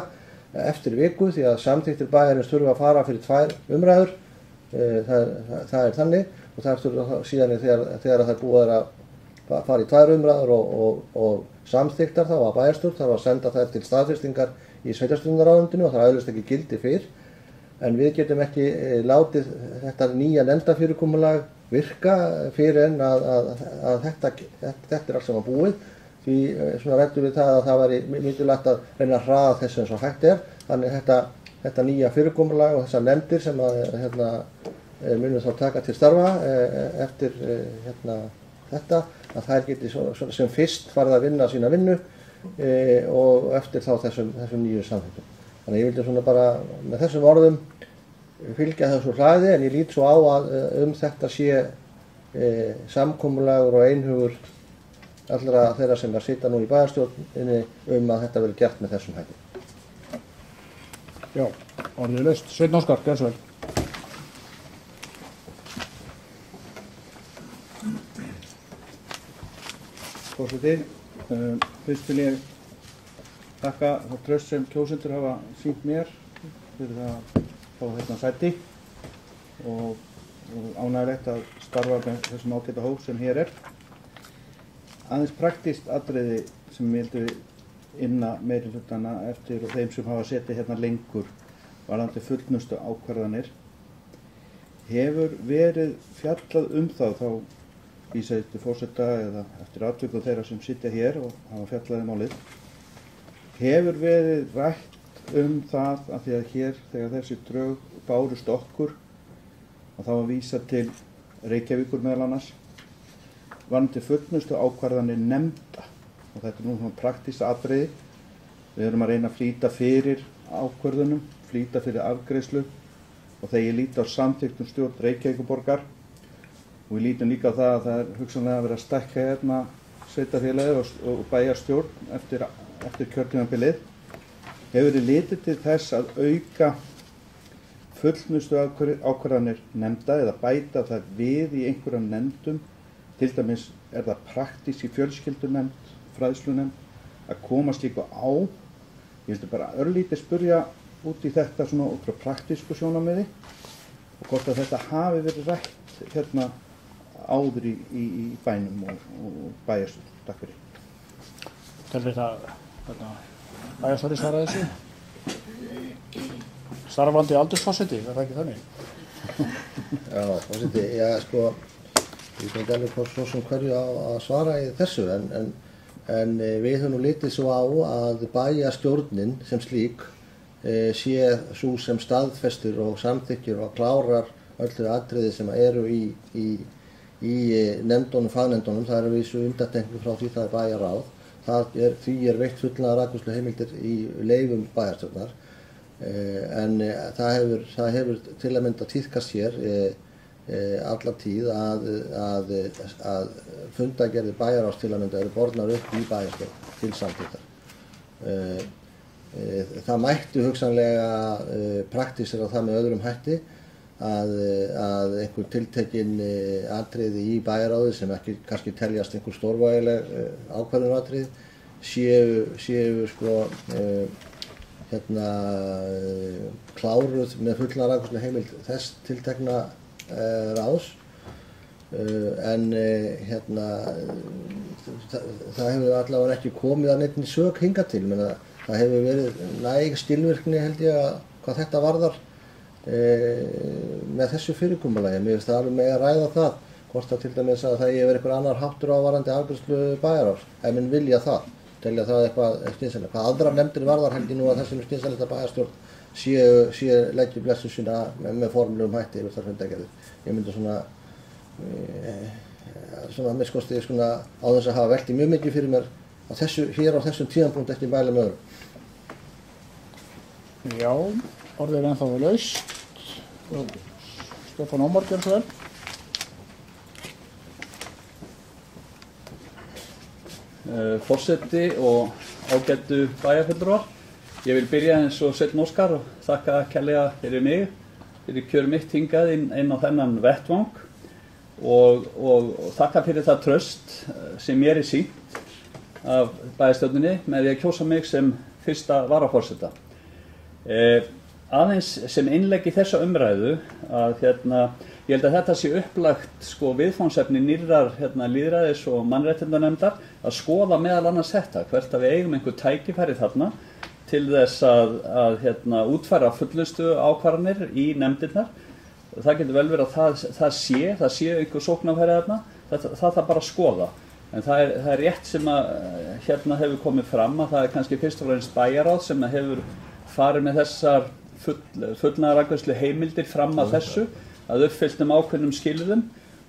eftir viku því að samþykktir bæjarins þurfa að fara fyrir 2 umræður. Það er þannig og það þurfa síðan þegar það er búið að fara í 2 umræður og samþykktar þá að bæjarstjórn þarf að senda þær til staðfestingar í sveitarstjórnarráðuneytinu og það er auðvitað ekki gildi fyrr. En við getum ekki látið þetta nýja nefndafyrirkomulag virka fyrir en að þetta er allt saman búið. Því svona ræddum við það að það væri mikilvægt að reyna að hraða þessu eins og hægt er. Þannig þetta nýja fyrirkomulag og þessar nefndir sem munum þá taka til starfa eftir þetta að þær geti sem fyrst farið að vinna sína vinnu og eftir þá þessum nýju samþykktum. Þannig ég vildi svona bara með þessum orðum fylgja þessu hraði en ég lít svo á að þetta sé samkomulagur og einhugur allra þeirra sem sitja nú í bæjarstjórninni að þetta verði gert með þessum hætti. Já, orðið laust. Sveinn Óskar, gjörðu svo vel. Forseti, fyrst vil ég þakka þá traust sem kjósendur hafa sýnt mér fyrir að fá þetta sæti og ánægilegt að starfa með þessum ágæta hóp sem hér er. Aðeins praktískt atriði sem ég vildi inna meirihlutana eftir og þeim sem hafa setið hérna lengur varðandi fullnustu ákvarðanir. Hefur verið fjallað þá vísa ég til forseta eða eftir atvikum þeirra sem sitja hér og hafa fjallað málið. Hefur verið rætt það að því að hér þegar þessi drög bárust okkur og þá að vísa til Reykjavíkur meðal annars varðandi fullnustu ákvarðanir nefnda og þetta er nú svona praktískt atriði. Við erum að reyna að flýta fyrir ákvörðunum, flýta fyrir afgreiðslu og þegar ég líti á samþykktum stjórn Reykjavíkurborgar og við lítum líka á það að það er hugsanlega að vera að stækka hérna sveitarfélagið og bæjarstjórn eftir kjörtímabilið. Hefur verið litið til þess að auka fullnustu ákvarðanir nefnda eða bæta það við í einhverjum nefndum. Til dæmis er það praktískt í fjölskyldunefnd, fræðslunefnd að koma slíku á. Ég vildi bara örlítið spyrja út í þetta svona út frá praktísku sjónarmiði og hvort að þetta hafi verið rætt hérna áður í bænum og bæjarstjórn. Takk fyrir. Telur bæjarstjóri svara þessu? Starfandi aldursforseti, er það ekki þannig? Já, forseti, ég veit ekki alveg svo sem hverju að svara í þessu en við höfum nú litið svo á að bæjarstjórnin sem slík sé sú sem staðfestur og samþykkir og klárar öll þau atriði sem eru í nefndunum, fagnefndunum. Það er vísu undantekning frá því það er bæjarráð. Því er veitt fullnaðar afgreiðsluheimildir í leyfum bæjarstjórnar en það hefur til að mynda tíðkast hér alla tíð að fundagerðir bæjarráðs til að mynda eru bornar upp í bæjarstjórn til samþykktar. Það mætti hugsanlega praktísera það með öðrum hætti að einhver tiltekin atriði í bæjarráði sem ekki kannski teljast einhver stórvægileg ákvörðunaratriði séu kláruð með fullnaðar afgreiðsluheimild þess tiltekna ráðs en það hefur allavega ekki komið að neinni sök hingað til. Það hefur verið næg skilvirkni held ég að hvað þetta varðar með þessu fyrirkomulagi. Mér finnst það alveg með að ræða það hvort að til dæmis að það eigi að vera einhver annar háttur á varðandi afgreiðslu bæjarráðs ef menn vilja það, telja það eitthvað skynsamlegt. Hvað aðrar nefndir varðar held ég nú að þessum skynsamlegt að bæjarstjórn sé leggi blessun sína með formlegum hætti yfir þar fundagerðir. Ég myndi svona miskosti á þess að hafa velti mjög mikið fyrir mér að hér á þessum tíðanpunkt ekki mæla með öðrum. Já, orðið er ennþá laust. Stefán Ómar, gjörðu svo vel. Forseti og ágætu bæjarfulltrúar. Ég vil byrja eins og Sveinn Óskar og þakka kærlega fyrir mig, fyrir kjör mitt hingað inn á þennan vettvang og þakka fyrir það traust sem mér sýnt af bæjarstjórninni með því að kjósa mig sem fyrsta varaforseta. Aðeins sem innlegg í þessa umræðu að ég held að þetta sé upplagt viðfangsefni nýrrar lýðræðis og mannréttindanefndar að skoða meðal annars þetta, hvert að við eigum einhver tækifæri þarna til þess að útfæra fullnustu ákvarðanir í nefndirnar. Það getur vel verið að það sé einhver sóknarfæri þarna, það þarf bara að skoða. En það er rétt sem að hefur komið fram að það er kannski fyrst og fremst bæjarráð sem hefur farið með þessar fullnaðarafgreiðslu heimildir fram að þessu, að uppfylltum ákveðnum skilyrðum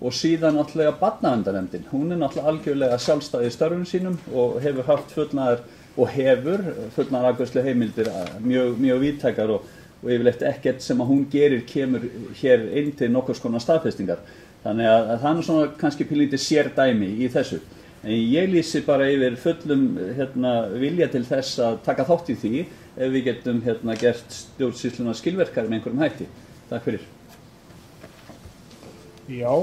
og síðan náttúrulega barnaverndarnefndin. Hún er náttúrulega algjörlega sjálfstæð í störfum sínum og hefur haft fullnaðarafgreiðslu heimildir mjög víðtækar og yfirleitt ekkert sem að hún gerir kemur hér inn til nokkurs konar staðfestingar. Þannig að það er svona kannski pínlítið sérdæmi í þessu. En ég lýsi bara yfir fullum vilja til þess að taka þátt í því ef við getum gert stjórnsýsluna skilverkar með einhverjum hætti. Takk fyrir. Já,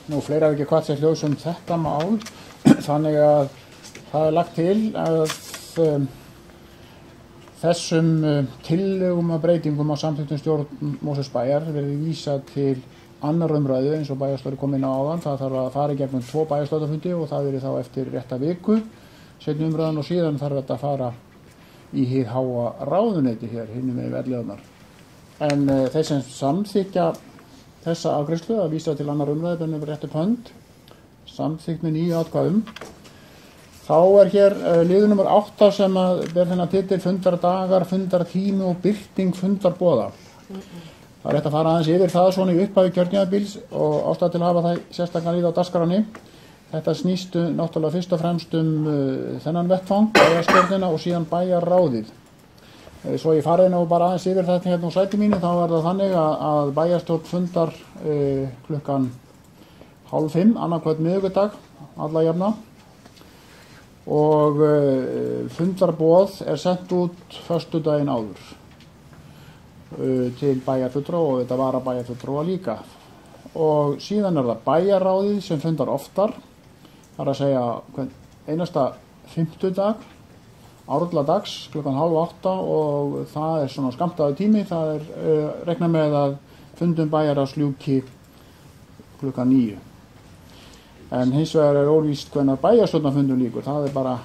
nú fleira ekki hvað sér hljós þetta mál, þannig að það er lagt til að þessum tillögum að breytingum á samþykktum stjórn Mosfellsbæjar verði vísað til annar umræðu eins og bæjarstjóri kom inn á áðan. Það þarf að fara í gegnum 2 bæjarstjórnarfundi og það verði þá eftir rétta viku seinni umræðan og síðan þarf þetta að fara í hið háa ráðuneyti hér hinum með Elliðarnar. En þeir sem samþykkja þessa afgreiðslu að vísa til annar umræðu bennum rétt upp hönd, samþykkt með 9 atkvæðum. Þá er hér liður nummer 8 sem að ber þennan titil fundardagar, fundartími og birting fundarboða. Það er rétt að fara aðeins yfir það svona í upphafi kjörtímabils og ástæða til að hafa það sérstaklega líka á dagskránni. Þetta snýst náttúrulega fyrst og fremst þennan vettvang, bæjarstjórnina og síðan bæjarráðið. Svo ég farið nú bara aðeins yfir þetta hérna á sæti mínu, þá er það þannig að bæjarstjórn fundar klukkan 4:30 annarkvöld miðvikudag, alla jafna. Og fundarboð er sendt út föstudaginn áður til bæjarfulltrúa og þetta varabæjarfulltrúa líka. Og síðan er það bæjarráðið sem fundar oftar, það er að segja einasta fimmtudag, árladags klukkan 7:30 og það er svona skammtaður tími, það er reiknað með að fundum bæjarráðs ljúki klukkan 9. En hins vegar er óvíst hvenær bæjarstjórnarfundur lýkur, það er bara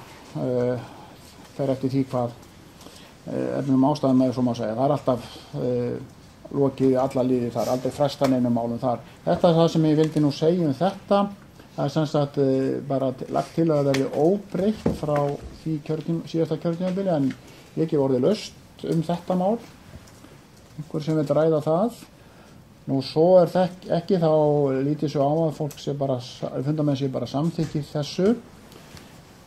fer eftir því hvað efnum ástæðum með svo má segja. Það er alltaf lokið alla liði þar, aldrei fresta neinum málum þar. Þetta er það sem ég vildi nú segja þetta. Það er sem sagt bara lagt til að það verði óbreytt frá því síðasta kjörtímabili, en ég ekki orðið laust þetta mál. Einhver sem vil ræða það. Nú svo er það ekki, þá lítið svo á að fólk fundamenn sé bara samþykki þessu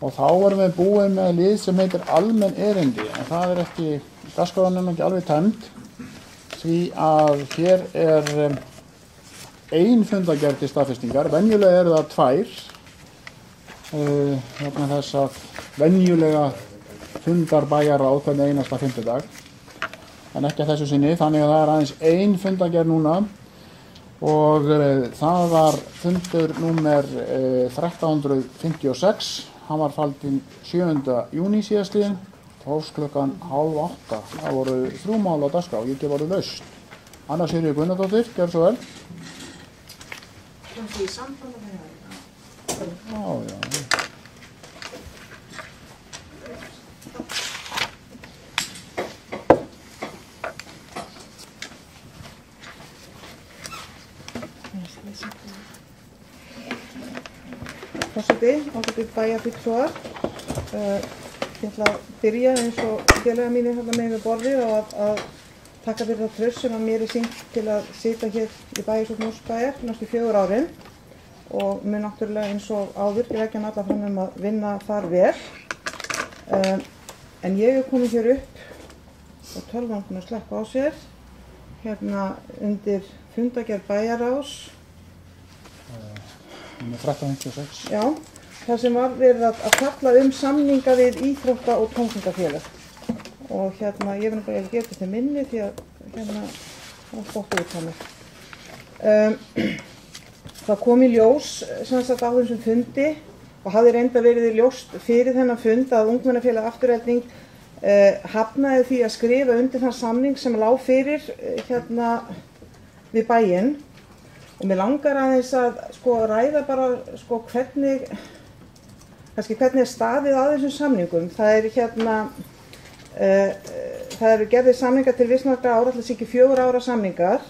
og þá erum við búin með lið sem heitir almenn erindi, en það er ekki, dagskráin ekki alveg tæmd því að hér er ein fundargerð til staðfestingar, venjulega eru það 2 vegna þess að venjulega fundar bæjarráð hvern einasta fimmtudag. En ekki að þessu sinni, þannig að það er aðeins ein fundargerð núna og það var fundur númer 1356, hann var faldinn 7. júní síðastliðinn, hófst klukkan 7:30. Það voru 3 mál á dagskrá, ég ekki voru laust. Anna Sigríður Gunnardóttir, gjör svo vel. Kannski í sambandi með það. Já. Forseti, ágætu bæjarfulltrúar, ég ætla að byrja eins og félagar mínir hérna með borðið og að taka fyrir það traust sem að mér sýnt til að sitja hér í bæjarstjórn Mosfellsbæjar næstu 4 árin og mun náttúrulega eins og áður leggja hann alla fram að vinna þar vel. En ég er komin hér upp og tölvan búin að sleppa á sér hérna undir fundargerð bæjarráðs. Númer 1356. Já, það sem var verið að kalla samninga við íþrótta- og tómstundafélög. og hérna ég verður bara að gera þetta minni því að hérna það stoppa út á mig. Það kom í ljós sem sagt á þessum fundi og hafði reynda verið ljóst fyrir þennan fund að Ungmennafélag Afturelding hafnaði því að skrifa undir þann samning sem lá fyrir hérna við bæinn og mér langar aðeins að sko ræða bara sko hvernig staðið að þessum samningum. Það er hérna það eru gerðir samningar til vissmargra ára, alltaf ekki 4 ára samningar.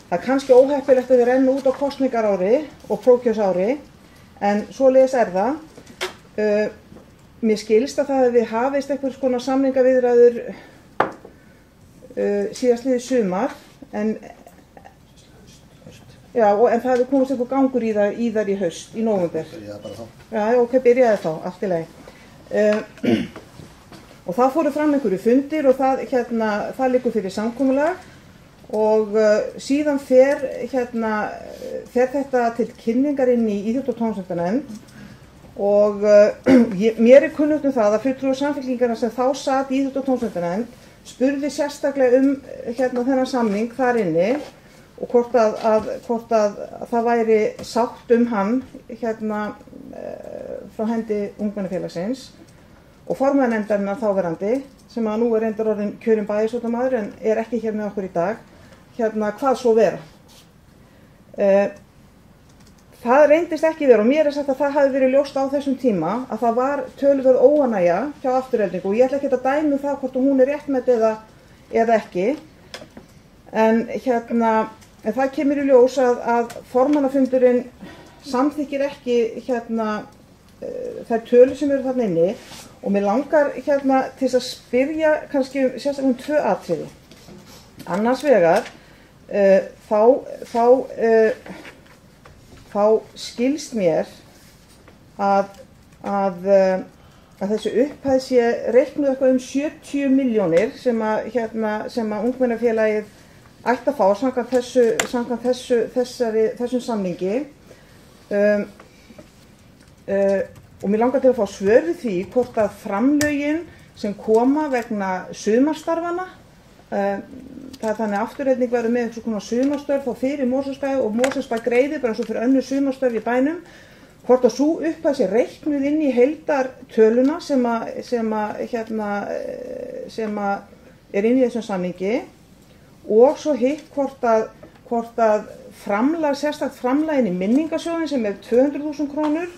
Það er kannski óheppilegt að þau renna út á kosningarári og prófkjörsári, en svoleiðis er það. Mér skilst að það hefði hafist einhvers konar samningaviðræður síðastliðið sumar, en það hefði komist einhver gangur í þar í haust, í nóvember. Byrjaði bara þá. Já, ok, byrjaði þá, allt í lagi. Og það fóru fram einhverju fundir og það liggur fyrir samkomulag. Og síðan fer þetta til kynningar inn í íþrótta- og tómstundunefnd og mér er kunnugt það að fulltrúi Samfylkingarinnar sem þá sat í íþrótta- og tómstundunefnd spurði sérstaklega þennan samning þar inni og hvort að það væri sátt hann frá hendi Ungmennafélagsins og formaður þáverandi sem að nú er reyndar orðinn kjörinn bæjarstjórnarmaður en er ekki hér með okkur í dag. Hvað svo vera. Það reyndist ekki vera og mér er sagt að það hafi verið ljóst á þessum tíma að það var töluverð óánægja hjá Aftureldingu og ég ætla ekki að dæma það hvort hún er réttmætt eða ekki. En það kemur í ljós að formannafundurinn samþykkir ekki þær tölur sem eru þarna inni og mér langar til þess að spyrja kannski sérstaklega 2 atriði. Annars vegar þá skilst mér að þessi upphæð sé reiknuð eitthvað 70 milljónir sem að Ungmennafélagið ætti að fá samkvæmt þessum samningi og mér langar til að fá svör við því hvort að framlögin sem koma vegna sumarstarfana það er þannig að Afturelding verður með eitthvað svona sumarstörf þá fyrir Mosfellsbæ og Mosfellsbæ greiðir bara eins og fyrir önnur sumarstörf í bænum hvort að sú upphæð sé reiknuð inn í heildartöluna sem er inn í þessum samningi og svo hitt hvort að sérstakt framlag inn í minningarsjóðin sem er 200.000 krónur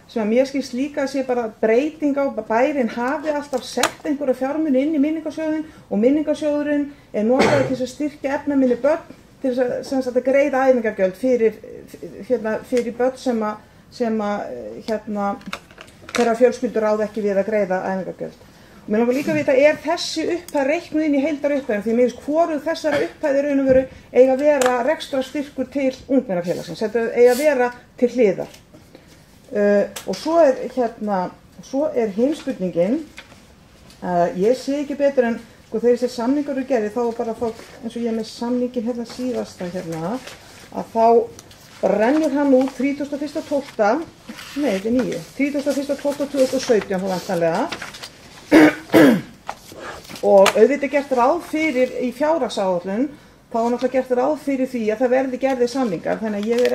sem að mér skilst líka að sé bara breyting á bærinn hafi alltaf sett einhverja fjármuni inn í minningarsjóðin og minningarsjóðurinn er notaður til að styrkja efnaminni börn til þess að greiða æfingagjöld fyrir börn sem þeirra fjölskyldur ráða ekki við að greiða æfingagjöld. Og mér langar líka að vita, er þessi upphæð reiknuð inn í heildarupphæðum því mér finnst hvoruð þessara upphæðir raun og veru eiga að vera rekstrarstyrkur til Ungmennafélagsins, þetta eiga að vera til hliðar. Og svo er hin spurningin ég sé ekki betur en þegar þessi samningar eru gerðir þá bara eins og ég með samningin síðasta að þá rennur hann út 31.12. Nei, þetta er 9 31.12.2017 þá vantanlega og auðvitað gert ráð fyrir í fjárhagsáætlun þá er náttúrulega gert ráð fyrir því að það verði gerðir samningar þannig að ég er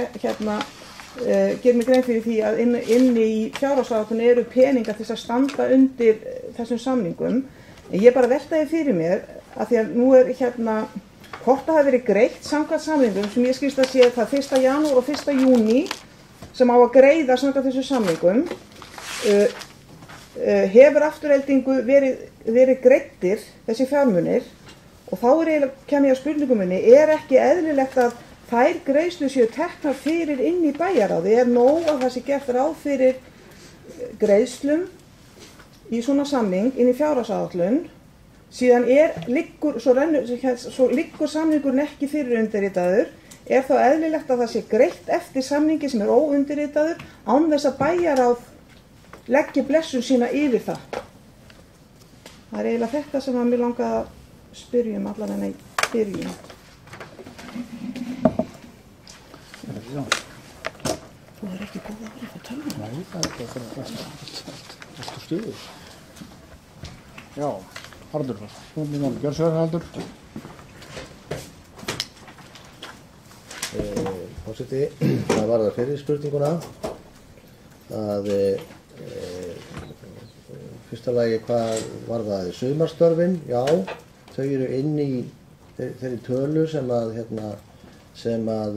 ger mig grein fyrir því að inni í fjárhagsáætlun eru peningar til að standa undir þessum samningum en ég bara veltaði fyrir mér að því að nú er hvort það hafi verið greitt samkvæmt samningum sem ég skilst að sé það 1. janúar og 1. júní sem á að greiða samkvæmt þessum samningum hefur Aftureldingu verið greiddir þessi fjármunir og þá kem ég að spurningum minni ekki eðlilegt að þær greiðslur séu teknar fyrir inn í bæjarráði nóg að það sé gert ráð fyrir greiðslum í svona samning inn í fjárhagsáætlun síðan svo liggur samningurinn ekki fyrir undirritaður þá eðlilegt að það sé greitt eftir samningi sem er óundirritaður án þess að bæjarráð leggja blessun sína yfir það. Það er eiginlega þetta sem að mér langaði að spyrja allavega í byrjun. Þú er ekki búið að vera fyrir tölvuna? Nei, það er ekki að vera alltaf stuður. Já, Haraldur, gjör svo Haraldur. Forseti, það var það fyrir spurninguna að fyrsta lagi hvað var það sumarstörfin, já, þau eru inn í þeirri tölu sem að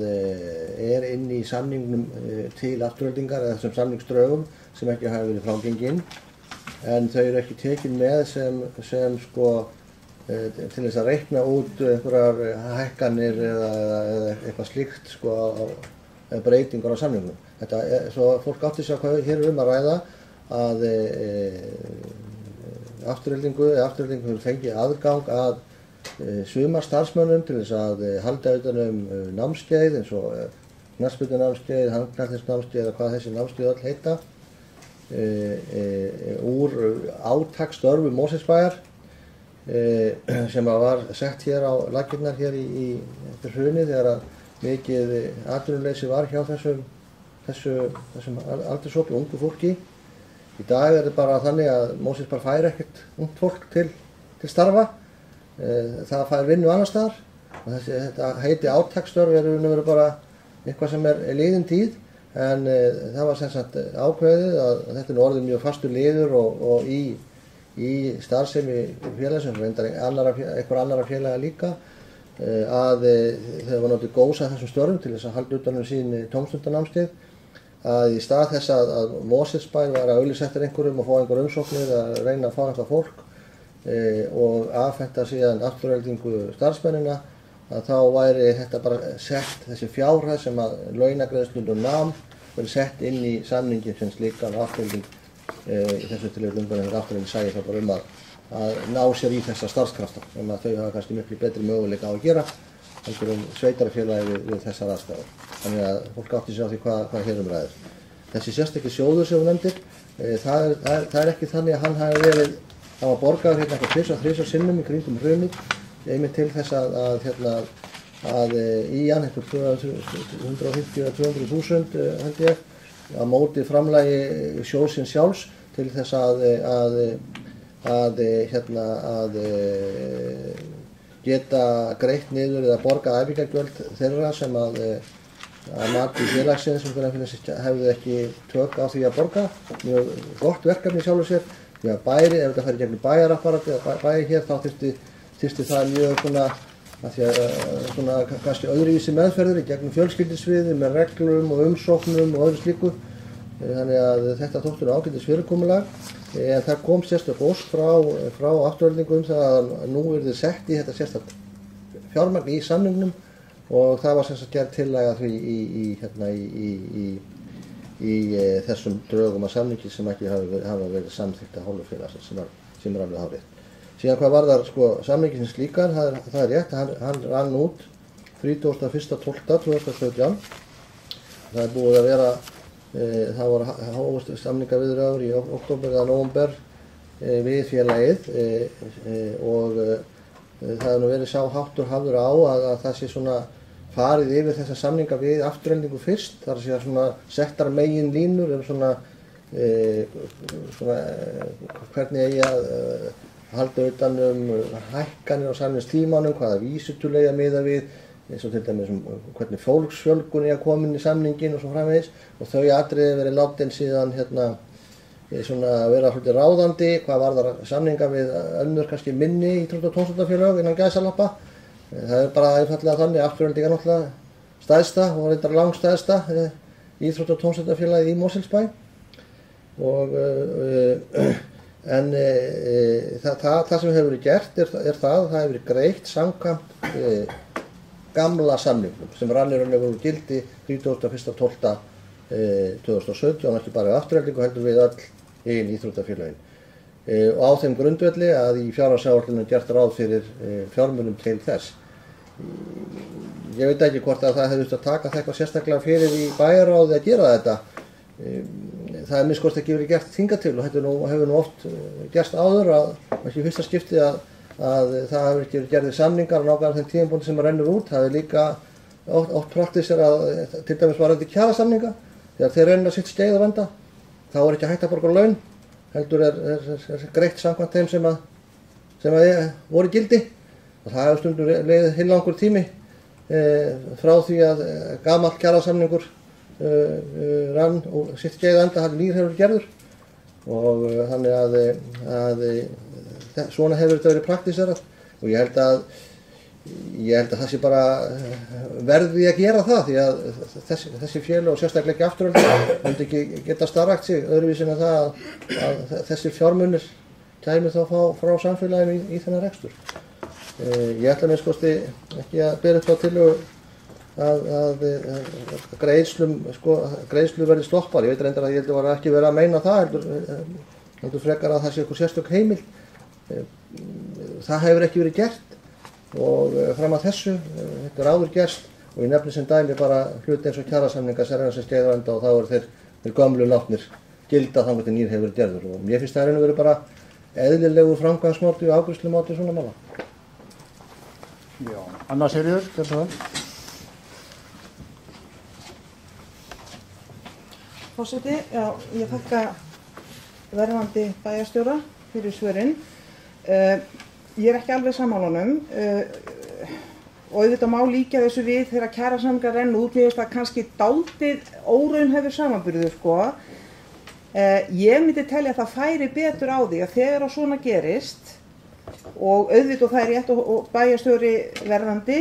er inn í samningnum til afturöldingar eða þessum samningsdrögum sem ekki hafa verið frágengin, en þau eru ekki tekin með sem sko til þess að reikna út einhverjar hækkanir eða eitthvað slíkt sko breytingar á samningnum. Þetta er svo fólk átti sig hvað hér er að ræða að afturöldingu hefur fengið aðgang að sumarstarfsmönnum til þess að halda utan námskeið eins og knattspyrnunámskeið, handknattleiksnámskeið eða hvað þessi námskeið öll heita úr átaksstörfum Mosfellsbæjar sem var sett hér á laggirnar hér eftir hrunið þegar að mikið atvinnuleysi var hjá þessum aldurshópi ungu fólki. Í dag er þetta bara þannig að Mosfellsbær fær ekkert ungt fólk til starfa. Það fær vinnu annars staðar og þetta heiti átaksstörf er bara eitthvað sem er liðin tíð, en það var sem sagt ákveðið að þetta er orðið mjög fastur liður og í starfsemi félagsins, reyndar einhver annara félaga líka, að þau var notið góðs að þessum störfum til þess að halda utan sín tómstundanámskeið, að í stað þess að Mosfellsbær var að auglýsa eftir einhverjum og fá einhver umsóknir að reyna að fá eitthvað fólk og afhenta síðan afturöldingu starfsmennina, að þá væri þetta bara sett, þessi fjárhæð sem að launagreiðslur nam verið sett inn í samningin sem slíkan afturölding í þessu tilfelli þegar afturölding sæði það bara að ná sér í þessa starfskrafta sem að þau hafa kannski miklu betri möguleika á að gera heldur sveitarfélagi við þessar aðstæður. Þannig að fólk átti sig á því hvað hér ræður. Þessi sérstakki sjóður sem þú nefndir, það er ekki þannig að hann hafi var borgaður hérna eitthvað 2-3 sinnum í kringum hrunið, einmitt til þess að í hann eitthvað 150 eða 200.000 held ég, á móti framlagi sjóðsins sjálfs til þess að geta greitt niður eða borga æfingargjöld þeirra sem að mati félagsins hefðu ekki tök á því að borga. Mjög gott verkefni sjálfur sér, því að bæri, ef þetta færi gegnum bæjarapparati eða bæri hér, þá þyrfti það mjög svona kannski öðruvísi meðferðir í gegnum fjölskyldisviði með reglum og umsóknum og öðru slíku. Þannig að þetta þóttur ágætis fyrirkomulag, en það kom sérstök ósk frá afturöldingu það að nú yrði sett í þetta sérstakt fjármagn í samningnum og það var sem sagt gerð tillaga því í þessum drögum að samningi sem ekki hafa verið samþykkt af hálfu félagsins sem er alveg hárrétt. Síðan hvað varðar samningi sem slíkan, það er rétt, hann rann út 31.12.2017. Það er búið að vera, það voru hófust samningaviðræður í október eða nóvember við félagið og það hefur nú verið sá háttur hafður á að það sé svona farið yfir þessa samninga við afturöldingu fyrst, þar sé svona settar megin línur svona hvernig eigi að halda utan hækkanir á samningstímanum, hvaða vísitölu eigi að miða við, eins og til dæmis hvernig fólksfjölgun eigi að koma inn í samningin og svo framvegis, og þau atriði verið látin síðan svona vera svolítið ráðandi hvað varðar samninga við önnur kannski minni íþrótta- og tómstundafélög innan gæsalappa. Það er bara einfaldlega þannig að Afturölding er náttúrulega stærsta og reyndar langstærsta íþrótta- og tómstundafélagið í Mosfellsbæ en það sem hefur verið gert er það að það hefur verið greitt samkvæmt gamla samningnum sem rannir úr gildi 31.12.2017 og ekki bara við Afturöldingu heldur við öll íþróttafélögin. Og á þeim grundvelli að í fjárhagsáætlun er gert ráð fyrir fjármunum til þess. Ég veit ekki hvort að það hefði þurft að taka það eitthvað sérstaklega fyrir í bæjarráði að gera þetta. Það er minnst ekki verið gert hingað til og þetta hefur nú oft gerst áður að ekki í fyrsta skipti að það hefur ekki verið gerðið samningar á nákvæmlega þeim tímapunkti sem rennur út. Það er líka oft praktískt að til dæmis varðandi kjarasamninga þegar þeir renna sitt skeið að venda þá er ekki hægt að borga laun heldur er greitt samkvæmt þeim sem sem voru í gildi og það hefur stundum leið heillangur tími frá því að gamall kjarasamningur rann og sitt skeið enda hann nýr hefur gerður og þannig að svona hefur þetta verið praktíserað og ég held að það sé bara verði að gera það því að þessi félög og sérstaklega ekki Afturelding myndi ekki geta starfrækt sig öðruvísi en það að þessir fjármunir kæmi þá frá samfélaginu í þennan rekstur. Ég ætla mér skoðsti ekki að bera upp á tillögu að greiðslu verði stoppar. Ég veit reyndar að ég heldur var ekki verið að meina það heldur frekar að það sé eitthvað sérstök heimild. Það hefur ekki verið gert og fram að þessu, þetta er áður gerst og ég nefni sem dæmi bara hluti eins og kjarasamninga sem skeið á enda og þá eru þeir gömlu látnir gilda þangað til nýr hefur verið gerður og mér finnst það raun og veru bara eðlilegur framgangsmáti og afgreiðslumáti svona mála. Já, Anna Sigríður, gjör svo vel. Forseti, já, ég þakka verðandi bæjarstjóra fyrir svörin. Ég er ekki alveg sammála honum og auðvitað má líka þessu við þegar kjarasamningar renna út, mér finnst það kannski dálítið óraunhæfur samanburður sko. Ég myndi telja að það færi betur á því að þegar svona gerist og auðvitað það er rétt og bæjarstjóri verðandi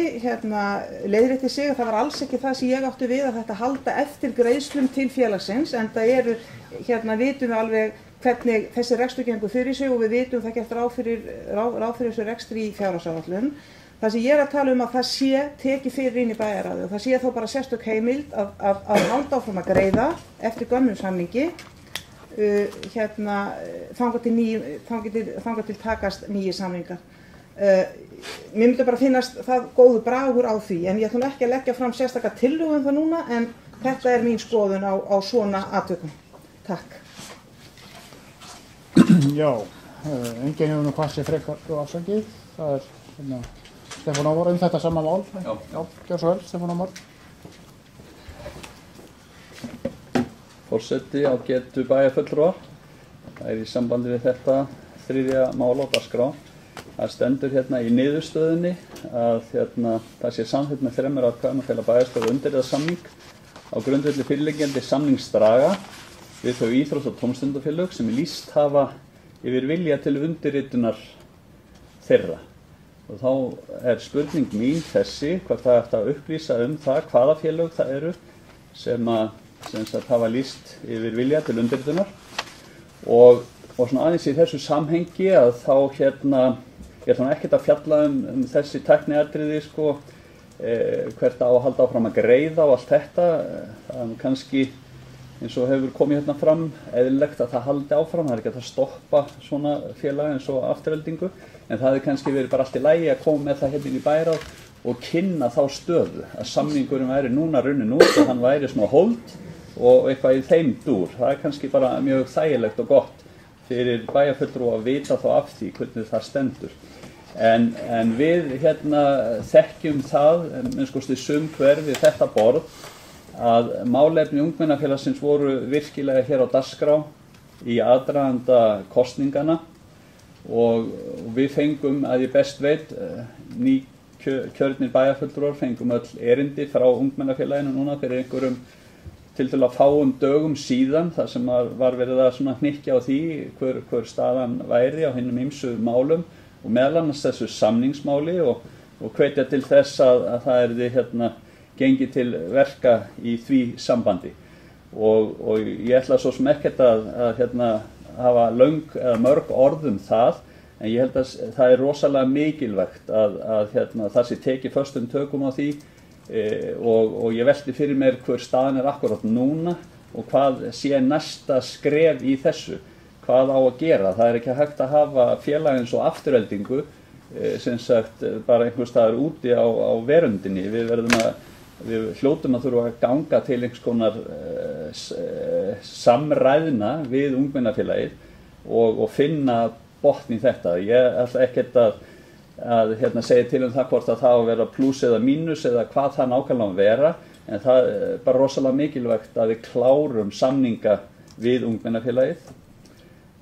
leiðrétti sig að það var alls ekki það sem ég átti við að þetta halda eftir greiðslum til félagsins en það eru, vitum við alveg hvernig þessi rekstur gengur fyrir sig og við vitum það gert ráð fyrir þessu rekstri í fjárhagsáætlun. Það sem ég er að tala að það sé tekið fyrir inn í bæjarráði og það sé þá bara sérstök heimild að halda áfram að greiða eftir gömlum samningi þangað til takast nýjir samningar. Mér myndi bara finnast það góður bragur á því en ég ætla ekki að leggja fram sérstaka tillögu það núna en þetta er mín skoðun á svona atvikum. Takk. Já, enginn hefur nú hvað sér frekar og afsakið. Það er Stefán Ómar þetta sama mál. Já, gjör svo vel, Stefán Ómar. Forseti ágætu bæjarfulltrúar. Það er í sambandi við þetta þriðja mál á dagskrá. Það stendur í niðurstöðunni að það sé samþykkt með 3 atkvæðum að fela bæjarstjóra undirrita samning á grundvelli fyrirliggjandi samningsdraga við þau íþrótta- og tómstundafélög sem lýst hafa yfir vilja til undirritunar þeirra. Og þá er spurning mín þessi, hvað það ætti að upplýsa það, hvaða félög það eru sem hafa lýst yfir vilja til undirritunar og svona aðeins í þessu samhengi að þá ég ætla ekkert að fjalla þessi tækniatriði hvert á að halda áfram að greiða og allt þetta, það er kannski eins og hefur komið fram eðlilegt að það haldi áfram, það er ekki að stoppa svona félag eins og Aftureldingu en það hefði kannski verið bara allt í lagi að koma með það inn í bæjarráð og kynna þá stöðu að samningurinn væri núna runnin út og hann væri svona hold og eitthvað í þeim dúr. Það er kannski bara mjög þægilegt og gott fyrir bæjarfulltrúa að vita þá af því hvernig það stendur. En við þekkjum það, minnst sum hver við þetta borð, að málefni ungmennafélagsins voru virkilega hér á dagskrá í aðdraganda kosningana og við fengum, að ég best veit, nýkjörnir bæjarfulltrúar fengum öll erindi frá ungmennafélaginu núna fyrir einhverjum tiltölulega fáum dögum síðan þar sem var verið að hnykkja á því hver staðan væri á hinum ýmsu málum og meðal annars þessu samningsmáli og hvetja til þess að það yrði gengið til verka í því sambandi og ég ætla svo sem ekkert að hafa löng eða mörg orð það en ég held að það er rosalega mikilvægt að það sé tekið föstum tökum á því og ég velti fyrir mér hver staðan er akkurat núna og hvað sé næsta skref í þessu, hvað á að gera. Það er ekki hægt að hafa félag eins og Aftureldingu sem sagt bara einhvers staðar úti á verundinni. Við hljótum að þurfa að ganga til einhvers konar samræðna við ungmennafélagið og finna botn í þetta. Ég ætla ekkert að segja til það hvort að það á að vera pluss eða mínus eða hvað það nákvæmlega vera en það er bara rosalega mikilvægt að við klárum samninga við ungmennafélagið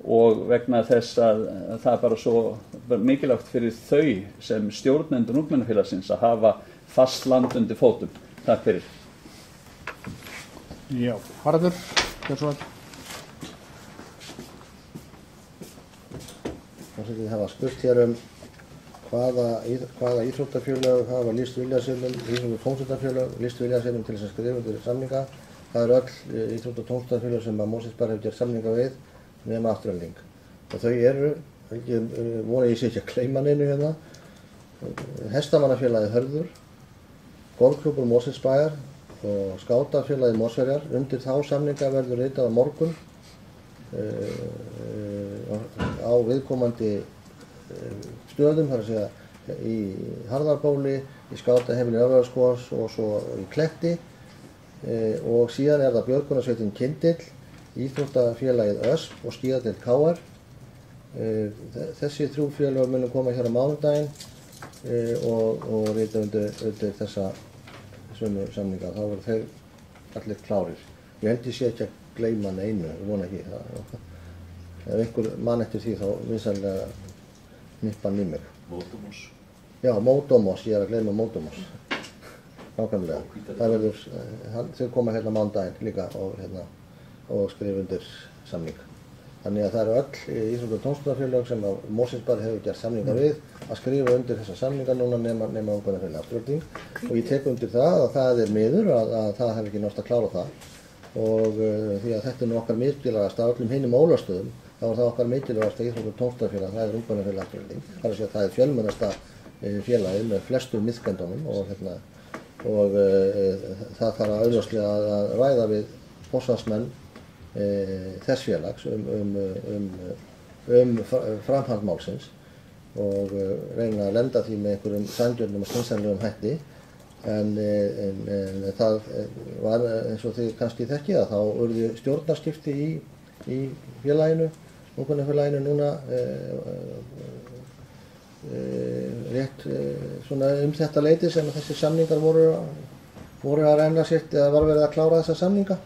og vegna þess að það er bara svo mikilvægt fyrir þau sem stjórnendur ungmennafélagsins að hafa fast land undir fótum. Takk fyrir. Já, Haraldur, gjör svo vel. Forseti, það var spurt hér hvaða íþróttafélög hafa lýst vilja sínum, íþrótta- og tómstundafélög lýst vilja sínum til þess að skrifa undir samninga. Það eru öll íþrótta- og tómstundafélög sem að Mosfellsbær hefur gert samninga við nema Afturelding. Og þau eru, vona ég sé ekki að gleyma neinu hérna, Hestamannafélagið Hörður, Golfklúbbur Mosfellsbæjar og Skátafélagið Mosfellsbæjar. Undir þá samninga verður ritað á morgun á viðkomandi stöðum, þar að segja í Harðarbóli, í Skátaheimili Öfverðarskógs og svo í Kletti, og síðan er það Björgunarsveitin Kindill, Íþróttafélagið Ösp og Skíðadeild KR. Þessi þrjú félög munum koma hér á mánudaginn og rita undir þessa sömu samninga. Þá verður þeir allir klárir. Ég held ég sé ekki að gleyma neinu, ég vona ekki það. Ef einhver mann eftir því þá vinsamlega hnippa hann í mig. Mótomos. Já, Mótomos, ég er að gleyma Mótomos. Nákvæmlega. Það verður, þau koma hérna mánudaginn líka og skrifa undir samning. Þannig að það eru öll íþrótta- og tómstundafélög sem að Mosfellsbær hefur gert samninga við að skrifa undir þessa samninga núna nema ungmennafélagið Afturelding. Og ég tek undir það að það er miður að það hefur ekki náðst að klára það. Og því að þetta er nú okkar mikilvægast af öllum hinum ólastöðum, þá er það okkar mikilvægast íþrótta- og tómstundafélag, það er ungmennafélagið Afturelding. Það er að segja að það er fjölmennasta félagið með flestum miðgöndunum og það þarf að augljóslega að ræða við forsvarsmenn þess félags framhald málsins og reyna að lenda því með einhverjum sanngjörnum og skynsamlegum hætti. En það var, eins og þið kannski þekkið, að þá urðu stjórnarskipti í félaginu, ungmennafélaginu núna rétt svona þetta leyti sem þessi samningar voru að renna sitt eða var verið að klára þessa samninga.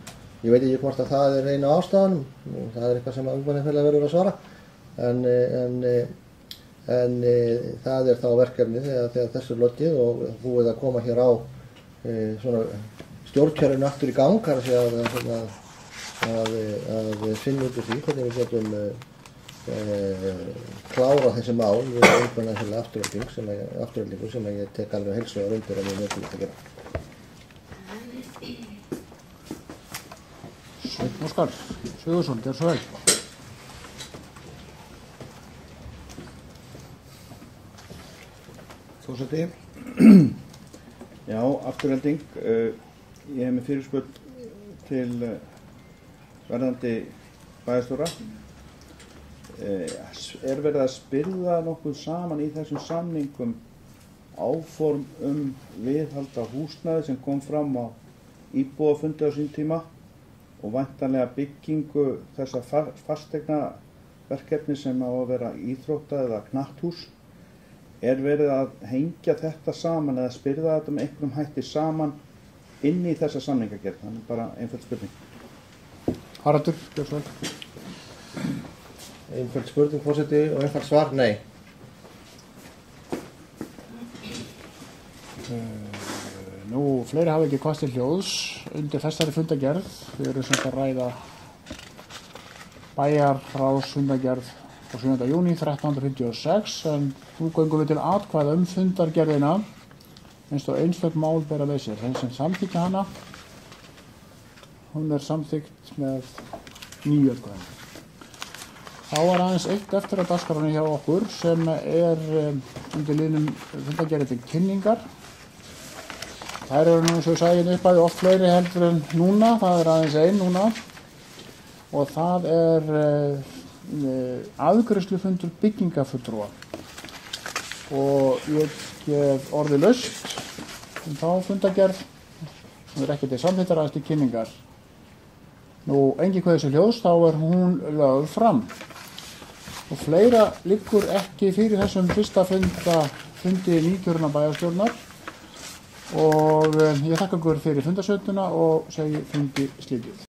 Ég veit ekki hvort að það er eina ástæðan, það er eitthvað sem ungmennafélagið verður að svara, en það er þá verkefni þegar þessu er lokið og búið að koma hér á svona stjórnkjörinu aftur í gang, þar að segja að finna út úr því hvernig við getum klára þessi mál við ungmennafélagið Aftureldingu sem ég tek alveg heilshugar undir að við mögum að gera. Sveinn Óskar Sigurðsson, gjör svo vel. Forseti. Já, Afturelding. Ég hef með fyrirspurn til verðandi bæjarstjóra. Er verið að spyrða nokkuð saman í þessum samningum áform viðhald á húsnæði sem kom fram á íbúafundi á sín tíma og væntanlega byggingu þessa fasteignaverkefni sem á að vera íþrótta eða knatthús? Er verið að hengja þetta saman eða spyrða þetta með einhverjum hætti saman inn í þessa samningagerð? Það er bara einföld spurning. Haraldur, gjör svo vel. Einföld spurning, forseti, og einfalt svar, nei. Nú, fleiri hafa ekki komist til hljóðs undir þessari fundagerð. Við erum sem að ræða bæjarráðsfundagerð á 7. júní 1356, en nú göngum við til atkvæða fundargerðina eins og einstök mál bera með sér. Þeim sem samþykkja hana, hún er samþykkt með 9 atkvæðum. Þá er aðeins eitt eftir á dagskránni hjá okkur sem er undir liðnum fundargerði til kynningar. Þær eru nú, eins og ég sagði upphæði, oft fleiri heldur en núna, það er aðeins ein núna og það er afgreiðslufundur byggingafulltrúa og ég gef orðið laust þá fundargerð, það er ekki til samþykktar aðeins til kynningar. Nú, engin hvað þessu hljóðs, þá er hún lögð fram og fleira liggur ekki fyrir þessum fyrsta fundi nýkjörna bæjarstjórnar og ég þakka ykkur fyrir fundarsönduna og segi fundi slítið.